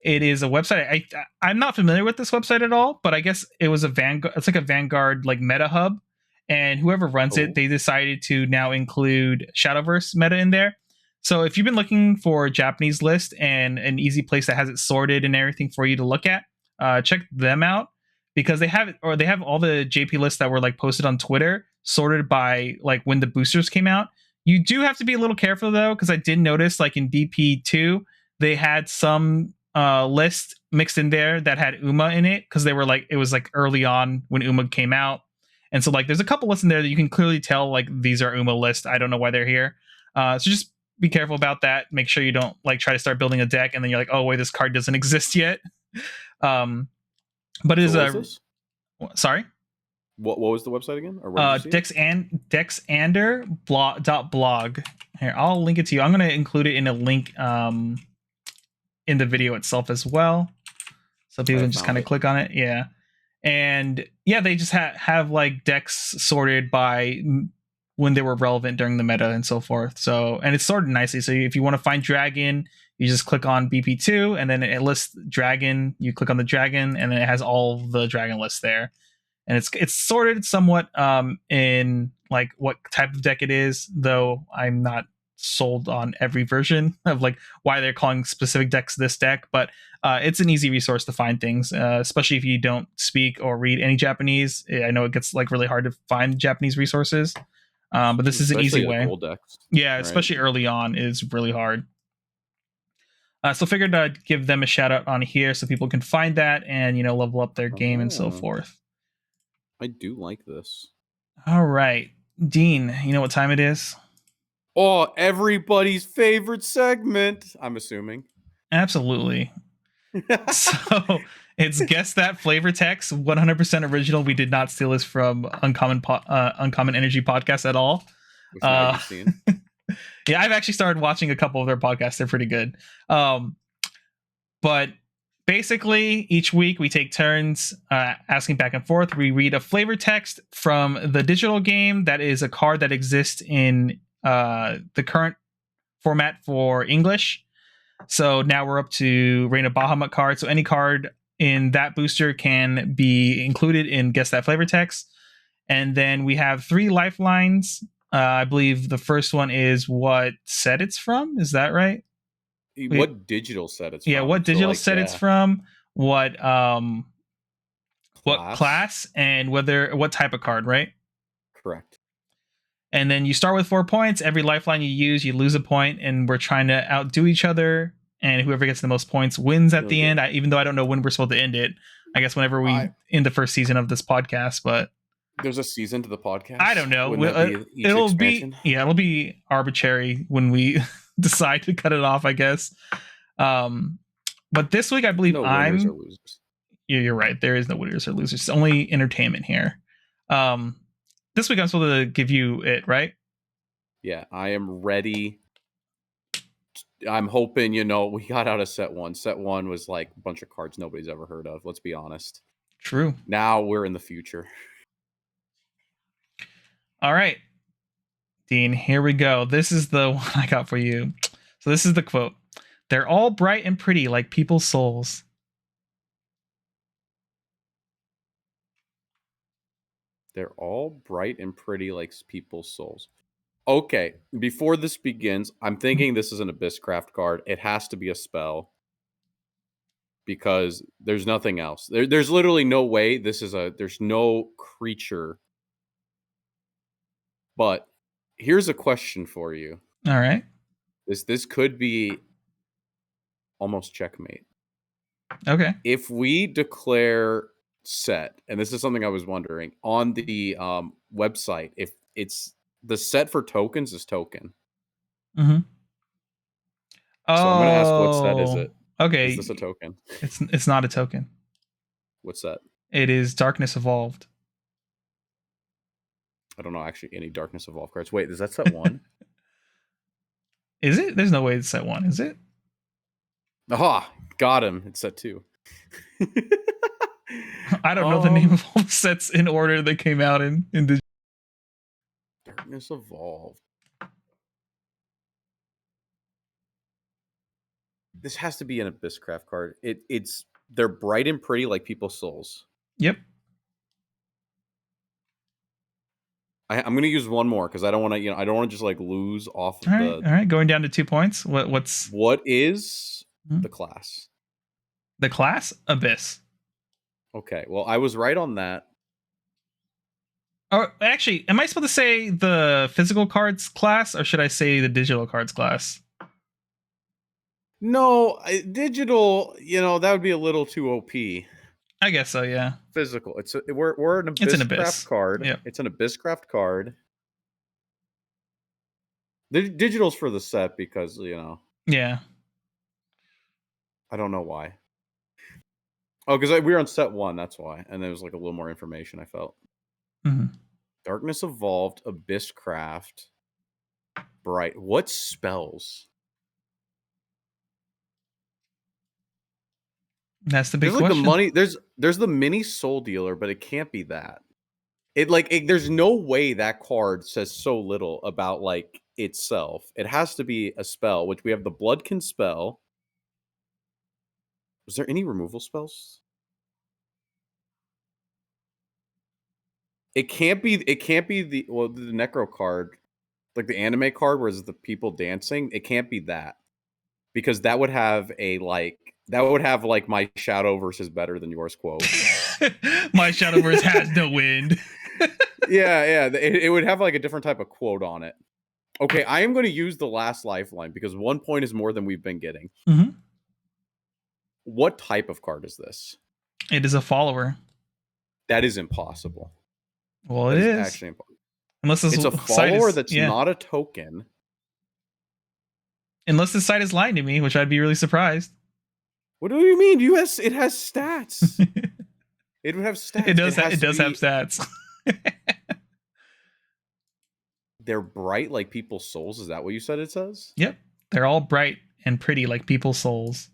It is a website. I'm not familiar with this website at all, but I guess it was a Vanguard. It's like a Vanguard like meta hub, and whoever runs it, they decided to now include Shadowverse meta in there. So if you've been looking for a Japanese list and an easy place that has it sorted and everything for you to look at, check them out because they have all the JP lists that were like posted on Twitter sorted by like when the boosters came out. You do have to be a little careful though, because I did notice like in DP2 they had some list mixed in there that had Uma in it because they were like it was like early on when Uma came out, and so like there's a couple lists in there that you can clearly tell like these are Uma lists. I don't know why they're here, so just be careful about that. Make sure you don't like try to start building a deck and then you're like, oh wait, this card doesn't exist yet. But it is a sorry. What was the website again? Or where did you see Dexander.blog. Here, I'll link it to you. I'm going to include it in a link in the video itself as well. so people I can just kind found of it. click on it. Yeah, and yeah, they just have like decks sorted by when they were relevant during the meta and so forth. So, and it's sorted nicely. So if you want to find dragon, you just click on BP2, and then it lists dragon. You click on the dragon, and then it has all the dragon lists there. And it's sorted somewhat in like what type of deck it is, though I'm not sold on every version of like why they're calling specific decks this deck, but it's an easy resource to find things, especially if you don't speak or read any Japanese. I know it gets like really hard to find Japanese resources, but this is an easy Especially the way. gold decks, Yeah, right? especially early on is really hard. So figured I'd give them a shout out on here so people can find that and level up their game and so Oh, forth. I do like this. All right, Dean, you know what time it is? Oh, everybody's favorite segment. I'm assuming. Absolutely. So it's guess that flavor text, 100% original. We did not steal this from Uncommon Energy podcast at all. Which now you've seen. Yeah, I've actually started watching a couple of their podcasts. They're pretty good. But basically, each week we take turns asking back and forth. We read a flavor text from the digital game that is a card that exists in the current format for English. So now we're up to Reign of Bahamut card. So any card in that booster can be included in Guess That Flavor Text. And then we have 3 lifelines. I believe the first one is what set it's from. Is that right? What digital set it's Yeah, from? what So, digital like, set it's yeah, from, what class. class, and what type of card, right? Correct. And then you start with 4 points. Every lifeline you use, you lose a point, and we're trying to outdo each other. And whoever gets the most points wins at the end. Even though I don't know when we're supposed to end it. I guess whenever we end the first season of this podcast, but there's a season to the podcast. I don't know. Wouldn't that be each expansion? It'll be arbitrary when we decide to cut it off, I guess. But this week I believe no winners or losers. You're right. There is no winners or losers. It's only entertainment here. This week I'm supposed to give you it, right? Yeah, I am ready. I'm hoping, we got out of set 1. Set 1 was like a bunch of cards nobody's ever heard of. Let's be honest. True. Now we're in the future. All right, Dean, here we go. This is the one I got for you. So this is the quote. They're all bright and pretty like people's souls. They're all bright and pretty like people's souls. Okay, before this begins, I'm thinking this is an Abysscraft card. It has to be a spell. Because there's nothing else. There's literally no way there's no creature. But here's a question for you. All right. This could be almost checkmate. Okay. If we declare set, and this is something I was wondering, on the website, if it's the set for tokens is token. Mm-hmm. So I'm going to ask what set is it? Okay. Is this a token? It's not a token. What's that? It is Darkness Evolved. I don't know actually any Darkness Evolved cards. Wait, is that set 1? Is it? There's no way it's set 1, is it? Aha! Got him. It's set 2. I don't know the name of all the sets in order that came out in the Darkness Evolved. This has to be an Abysscraft card. They're bright and pretty like people's souls. Yep. I'm gonna use one more because I don't want to. I don't want to just like lose off of all right. Going down to 2 points. What is the class? The class? Abyss. Okay. Well, I was right on that. Or actually, am I supposed to say the physical cards class, or should I say the digital cards class? No, digital. That would be a little too OP. I guess so. Yeah. Physical. We're an Abysscraft card. Yep. It's an Abysscraft card. The digital's for the set because Yeah. I don't know why. Oh, because we were on set 1, that's why. And there was like a little more information I felt. Mm-hmm. Darkness Evolved, Abysscraft, Bright. What spells? That's the big There's like the question. money. There's the mini soul dealer, but it can't be that. There's no way that card says so little about like itself. It has to be a spell, which we have the Bloodkin spell. Was there any removal spells? It can't be the Necro card, like the anime card where it's the people dancing. It can't be that. Because that would have like my Shadowverse is better than yours quote. My Shadowverse has no wind. yeah. It would have like a different type of quote on it. Okay, I am going to use the last lifeline because 1 point is more than we've been getting. Mm-hmm. What type of card is this? It is a follower. That is impossible. Well, it is actually impossible. Unless it's a follower that's not a token. Unless the site is lying to me, which I'd be really surprised. What do you mean? It has stats. It would have stats. It does have stats. They're bright like people's souls. Is that what you said it says? Yep. They're all bright and pretty like people's souls.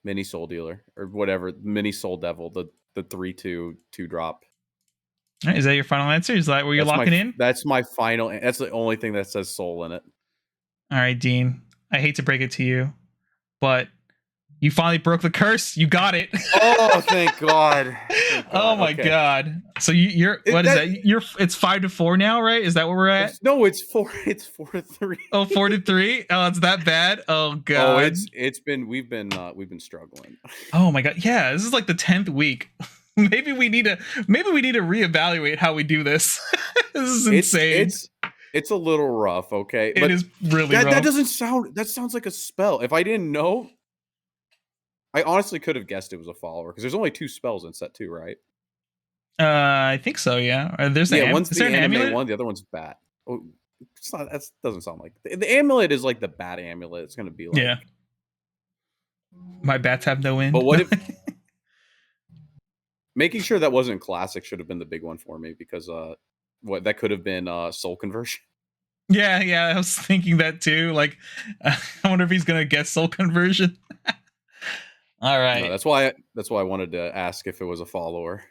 Mini soul dealer or whatever. Mini soul devil. The 3/2 2-drop. Right, is that your final answer? Is that where you're locking in? That's my final. That's the only thing that says soul in it. All right, Dean. I hate to break it to you, but you finally broke the curse. You got it. Oh, thank God. Oh my God. So you're what is that? It's 5-4 now, right? Is that where we're at? No, it's 4-3. Oh, 4-3. Oh, it's that bad. Oh God. Oh, we've been struggling. Oh my God. Yeah, this is like the 10th week. Maybe we need to reevaluate how we do this. This is insane. It's a little rough, okay? It is really rough. That sounds like a spell. If I didn't know, I honestly could have guessed it was a follower because there's only 2 spells in set 2, right? I think so, yeah. There's one's the anime one, the other one's bat. Oh, it's not. That doesn't sound like the amulet is like the bat amulet. It's gonna be like, yeah. My bats have no wind. But what if making sure that wasn't classic should have been the big one for me because that could have been soul conversion. Yeah, I was thinking that too. Like, I wonder if he's gonna guess soul conversion. All right. No, that's why I wanted to ask if it was a follower.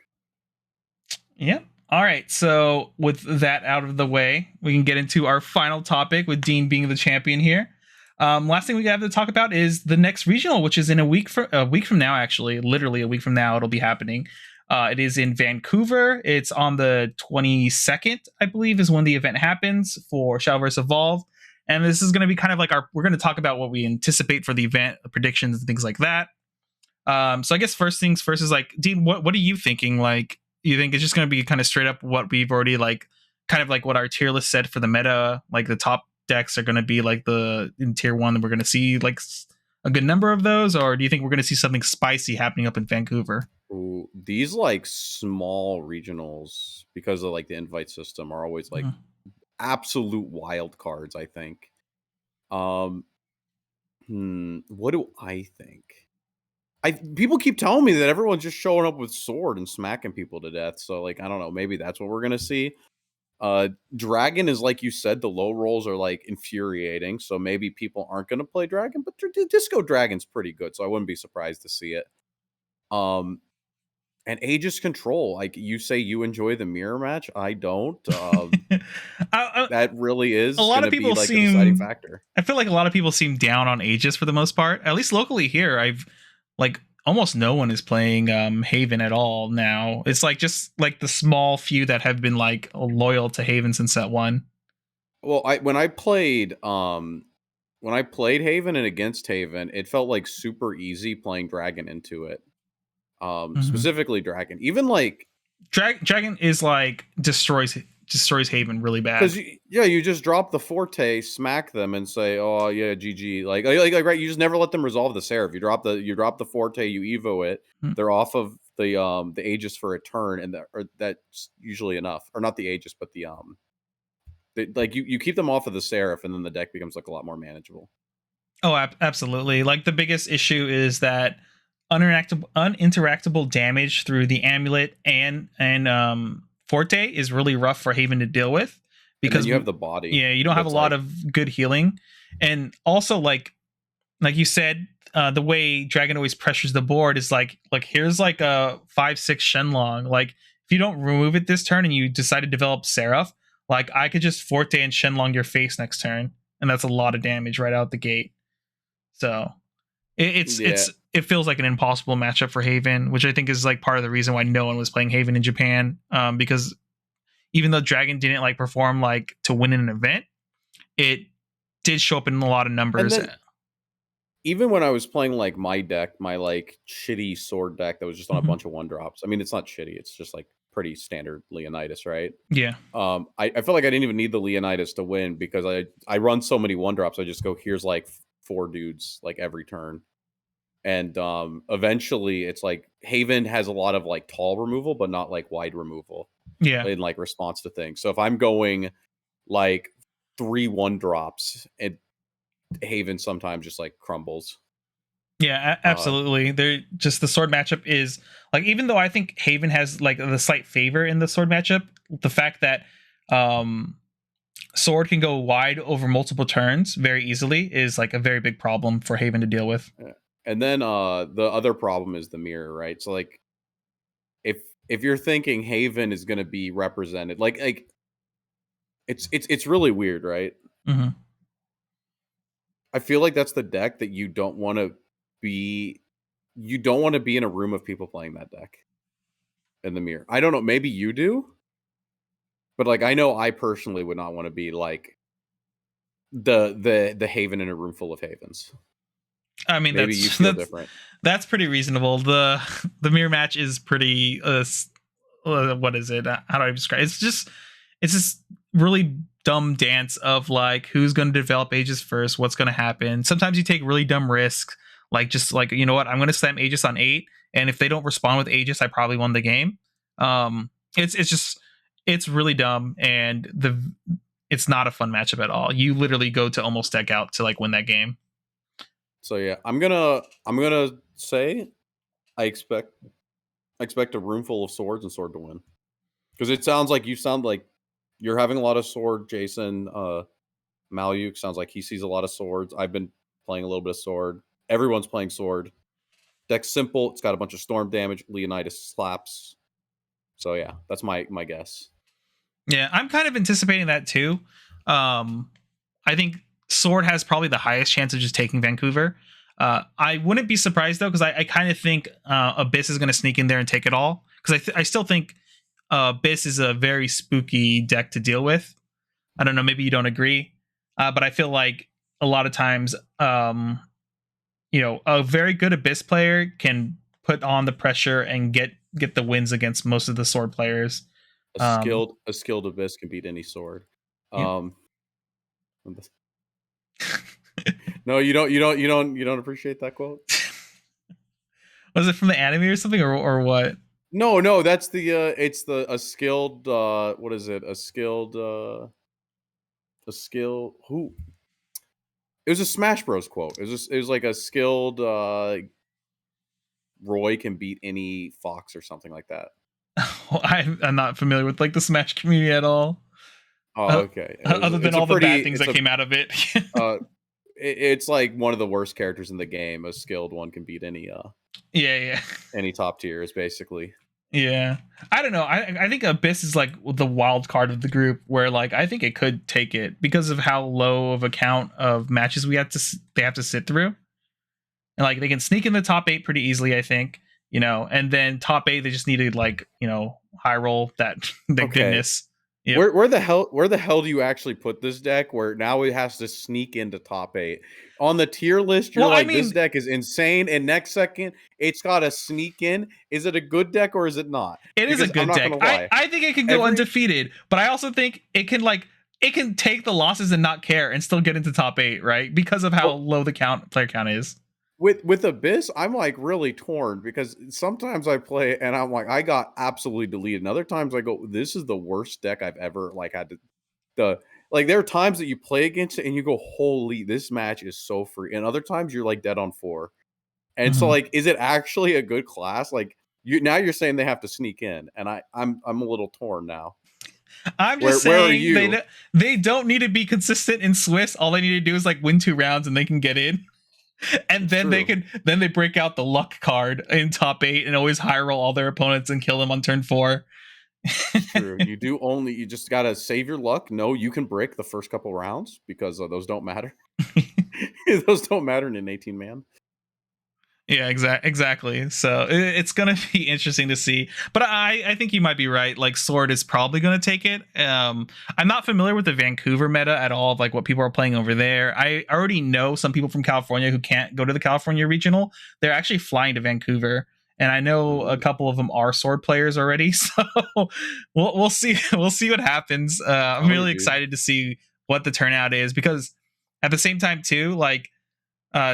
Yep. All right. So with that out of the way, we can get into our final topic with Dean being the champion here. Last thing we have to talk about is the next regional, which is in a week from now. Actually, literally a week from now, it'll be happening. It is in Vancouver. It's on the 22nd, I believe, is when the event happens for Shadowverse Evolve. And this is going to be kind of like we're going to talk about what we anticipate for the event, the predictions, and things like that. So I guess first things first is like, Dean, what are you thinking? Like, you think it's just going to be kind of straight up what we've already like, kind of like what our tier list said for the meta, like the top decks are going to be like in tier 1 that we're going to see like a good number of those, or do you think we're going to see something spicy happening up in Vancouver? Ooh, these like small regionals, because of like the invite system, are always like absolute wild cards, I think. What do I think? People keep telling me that everyone's just showing up with sword and smacking people to death. So like, I don't know, maybe that's what we're gonna see. Dragon is, like you said, the low rolls are like infuriating, so maybe people aren't gonna play Dragon, but Disco Dragon's pretty good, so I wouldn't be surprised to see it. And Aegis Control, like you say, you enjoy the mirror match. I don't. That really is a lot of people be like a deciding factor. I feel like a lot of people seem down on Aegis for the most part. At least locally here, I've like almost no one is playing Haven at all now. It's like just like the small few that have been like loyal to Haven since set 1. Well, when I played Haven and against Haven, it felt like super easy playing Dragon into it. Specifically Dragon. Even like Dragon is like destroys Haven really bad. Because you just drop the Forte, smack them, and say, "Oh yeah, GG." Like right, you just never let them resolve the Seraph. You drop the Forte, you Evo it. They're off of the Aegis for a turn, and that's usually enough. Or not the Aegis, but you keep them off of the Seraph, and then the deck becomes like a lot more manageable. Oh, absolutely. Like the biggest issue is that uninteractable damage through the amulet and Forte is really rough for Haven to deal with because you have the body. Yeah, you don't have a lot of good healing, and also like you said, the way Dragon always pressures the board is like here's like a 5/6 Shenlong. Like if you don't remove it this turn and you decide to develop Seraph, like I could just Forte and Shenlong your face next turn, and that's a lot of damage right out the gate. So Yeah. it feels like an impossible matchup for Haven, which I think is like part of the reason why no one was playing Haven in Japan. Because even though Dragon didn't like perform like to win in an event, it did show up in a lot of And numbers. then even when I was playing like my deck, my like shitty sword deck that was just on a Mhm. bunch of 1-drops. I mean, it's not shitty. It's just like pretty standard Leonidas, right? Yeah. I feel like I didn't even need the Leonidas to win because I run so many 1-drops. I just go, here's like 4 dudes like every turn. And eventually it's like Haven has a lot of like tall removal, but not like wide removal Yeah. in like response to things. So if I'm going like 3 1-drops, Haven sometimes just like crumbles. Yeah, absolutely. They're just the sword matchup is like, even though I think Haven has like the slight favor in the sword matchup, the fact that sword can go wide over multiple turns very easily is like a very big problem for Haven to deal with. Yeah. And then the other problem is the mirror, right? So like if you're thinking Haven is going to be represented, like it's really weird, right? Mm-hmm. I feel like that's the deck that you don't want to be. You don't want to be in a room of people playing that deck in the mirror. I don't know. Maybe you do, but like I know I personally would not want to be like the Haven in a room full of Havens. I mean, Maybe you that's feel different. that's pretty reasonable. The mirror match is pretty what is it? How do I describe it? It's just really dumb dance of like who's going to develop Aegis first, what's going to happen. Sometimes you take really dumb risks, like just like, you know what, I'm going to slam Aegis on 8, and if they don't respond with Aegis, I probably won the game. It's just it's really dumb, and it's not a fun matchup at all. You literally go to almost deck out to like win that game. So yeah, I'm gonna say I expect a room full of swords and sword to win. Because it sounds like you sound like you're having a lot of sword, Jason. Malyuk sounds like he sees a lot of swords. I've been playing a little bit of sword. Everyone's playing sword. Deck's simple. It's got a bunch of storm damage. Leonidas slaps. So yeah, that's my guess. Yeah, I'm kind of anticipating that too. I think Sword has probably the highest chance of just taking Vancouver. I wouldn't be surprised though, because I kind of think Abyss is going to sneak in there and take it all. Because I still think Abyss is a very spooky deck to deal with. I don't know, maybe you don't agree, but I feel like a lot of times, a very good Abyss player can put on the pressure and get the wins against most of the Sword players. A skilled abyss can beat any sword. Yeah. Um, no, you don't appreciate that quote. Was it from the anime or something, or what? No, that's it's a skilled what is it? A skill who it was a Smash Bros quote. It was like a skilled Roy can beat any fox or something like that. I'm not familiar with like the Smash community at all. Oh, okay. Other than all the bad things that came out of it. It's like one of the worst characters in the game. A skilled one can beat Yeah. any top tiers basically. Yeah. I don't know. I think Abyss is like the wild card of the group, where like I think it could take it because of how low of a count of matches they have to sit through. And like they can sneak in the top 8 pretty easily, I think, and then top 8 they just needed like, high roll that goodness. Yep. Where the hell do you actually put this deck where now it has to sneak into top 8? On the tier list, you're this deck is insane, and next second it's got to sneak in. Is it a good deck or is it not? It is a good deck. I think it can go undefeated, but I also think it can take the losses and not care and still get into top 8, right? Because of how low the player count is. With Abyss, I'm like really torn because sometimes I play and I'm like, I got absolutely deleted. And other times I go, this is the worst deck I've ever like had to there are times that you play against it and you go, holy, this match is so free. And other times you're like dead on 4. And so like, is it actually a good class? Like you're saying they have to sneak in, and I'm a little torn now. I'm just saying they don't need to be consistent in Swiss. All they need to do is like win 2 rounds and they can get in. And It's then true. they break out the luck card in top 8 and always high roll all their opponents and kill them on turn 4. It's true. You just gotta save your luck. No, you can brick the first couple rounds because those don't matter. Those don't matter in an 18 man. Yeah, exactly. So it's gonna be interesting to see. But I think you might be right. Like Sword is probably gonna take it. I'm not familiar with the Vancouver meta at all, of like what people are playing over there. I already know some people from California who can't go to the California regional. They're actually flying to Vancouver, and I know a Ooh, couple of them are Sword players already. So we'll see what happens. I'm tell me, really dude. excited to see what the turnout is, because at the same time too, like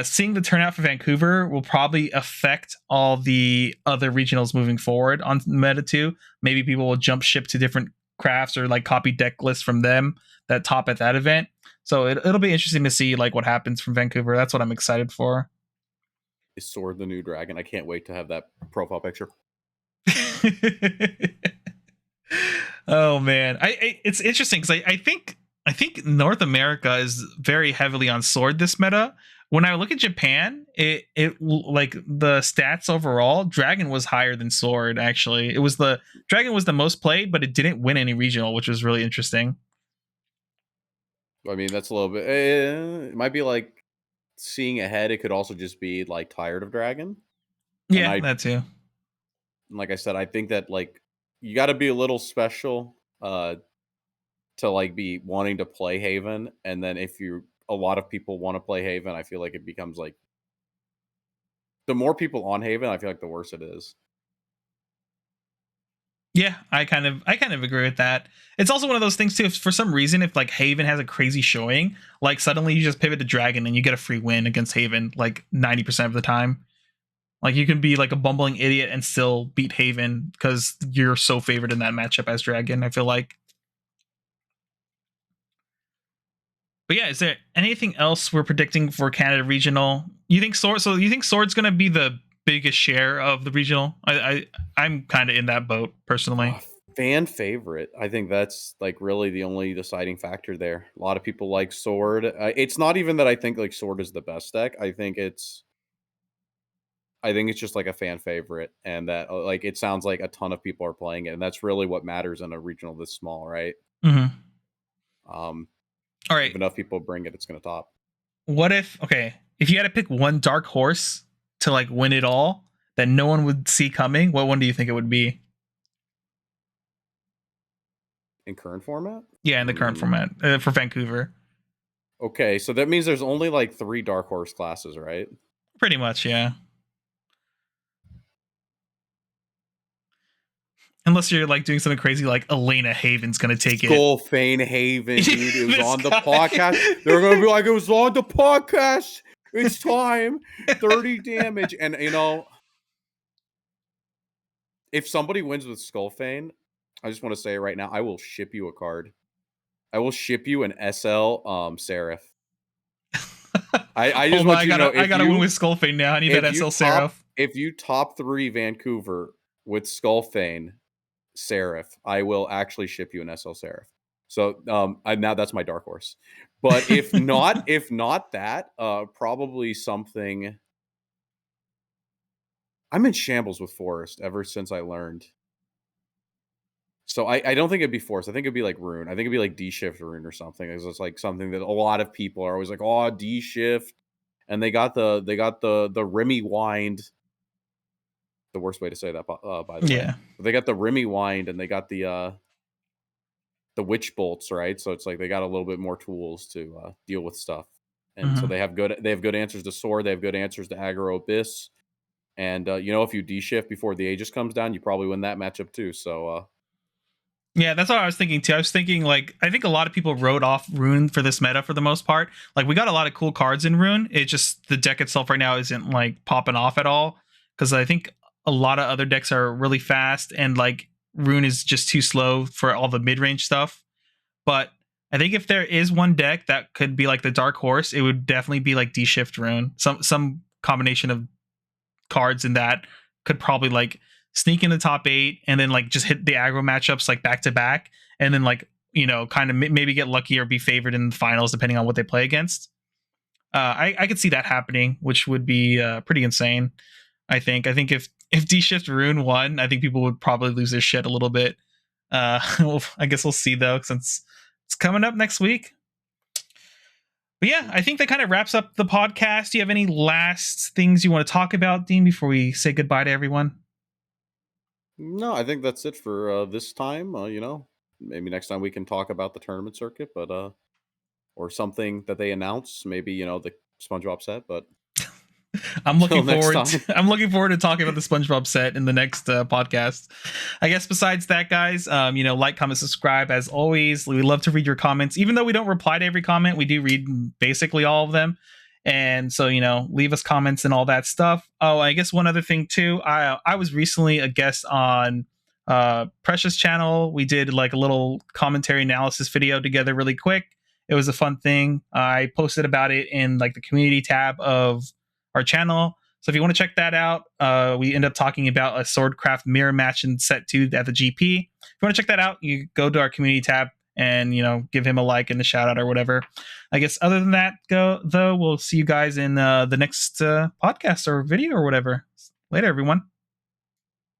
seeing the turnout for Vancouver will probably affect all the other regionals moving forward on Meta 2. Maybe people will jump ship to different crafts or like copy deck lists from them that top at that event. So it'll be interesting to see like what happens from Vancouver. That's what I'm excited for. Is Sword the new dragon? I can't wait to have that profile picture. Oh man, it's interesting because I think North America is very heavily on Sword this meta. When I look at Japan, it like the stats overall, Dragon was higher than Sword. Actually, it was the Dragon was the most played, but it didn't win any regional, which was really interesting. I mean, that's a little bit. It might be like seeing ahead. It could also just be like tired of dragon. And Yeah, that too. like I said, I think that like you got to be a little special to like be wanting to play Haven. And then if you a lot of people want to play Haven, I feel like it becomes like the more people on Haven, I feel like the worse it is. Yeah, I kind of agree with that. It's also one of those things too. If for some reason, if like Haven has a crazy showing, like suddenly you just pivot to Dragon and you get a free win against Haven like 90% of the time. Like you can be like a bumbling idiot and still beat Haven because you're so favored in that matchup as Dragon, I feel like. But yeah, is there anything else we're predicting for Canada regional? You think Sword? So you think Sword's going to be the biggest share of the regional? I'm kind of in that boat personally. Oh, fan favorite. I think that's like really the only deciding factor there. A lot of people like Sword. It's not even that I think like Sword is the best deck. I think it's just like a fan favorite, and that like it sounds like a ton of people are playing it, and that's really what matters in a regional this small, right? Mm-hmm. Um, All if right. enough people bring it, it's going to top. What if if you had to pick one dark horse to like win it all that no one would see coming, what one do you think it would be? In current format? Yeah, in the current format for Vancouver. Okay, so that means there's only like 3 dark horse classes, right? Pretty much, yeah. Unless you're like doing something crazy like Elena Haven's gonna take it. Skullfane Haven, dude. It was This on the guy. podcast. They're gonna be like, it was on the podcast. It's time. 30 damage. And if somebody wins with Skullfane, I just want to say it right now, I will ship you a card. I will ship you an SL Seraph. I just Hold on, want you to know I gotta win with Skullfane now. I need that SL Seraph. if you top 3 Vancouver with Skullfane Seraph, I will actually ship you an SL Seraph. So now that's my dark horse. But if not, that, probably something. I'm in shambles with Forest ever since I learned. So I don't think it'd be Forest. I think it'd be like Rune. I think it'd be like D Shift Rune or something. It's just like something that a lot of people are always like, oh, D Shift. And they got the Remy Wind. The worst way to say that, by the way. Yeah. But they got the Remy Wind, and they got the Witch Bolts, right? So it's like they got a little bit more tools to deal with stuff. And so Mm-hmm. they have good answers to Sword. They have good answers to Aggro Abyss. And if you D shift before the Aegis comes down, you probably win that matchup too. So Yeah, that's what I was thinking too. I was thinking like I think a lot of people wrote off Rune for this meta for the most part. Like we got a lot of cool cards in Rune. It just the deck itself right now isn't like popping off at all because I think a lot of other decks are really fast and like Rune is just too slow for all the mid range stuff. But I think if there is one deck that could be like the dark horse, it would definitely be like D Shift Rune. Some combination of cards in that could probably like sneak in the top 8 and then like just hit the aggro matchups like back to back and then like kind of maybe get lucky or be favored in the finals depending on what they play against. I could see that happening, which would be pretty insane. I think if D Shift Rune won, I think people would probably lose their shit a little bit. I guess we'll see though, since it's coming up next week. But yeah, I think that kind of wraps up the podcast. Do you have any last things you want to talk about, Dean, before we say goodbye to everyone? No, I think that's it for this time. Maybe next time we can talk about the tournament circuit, but or something that they announce. Maybe the SpongeBob set, but I'm until looking next forward. time. I'm looking forward to talking about the SpongeBob set in the next podcast. I guess besides that, guys, like, comment, subscribe. As always, we love to read your comments. Even though we don't reply to every comment, we do read basically all of them. And so, leave us comments and all that stuff. Oh, I guess one other thing too. I was recently a guest on Precious channel. We did like a little commentary analysis video together, really quick. It was a fun thing. I posted about it in like the community tab of our channel. So if you want to check that out, we end up talking about a Swordcraft mirror match in set 2 at the GP. If you want to check that out, you go to our community tab and give him a like and a shout out or whatever. I guess other than that, we'll see you guys in the next podcast or video or whatever. Later, everyone.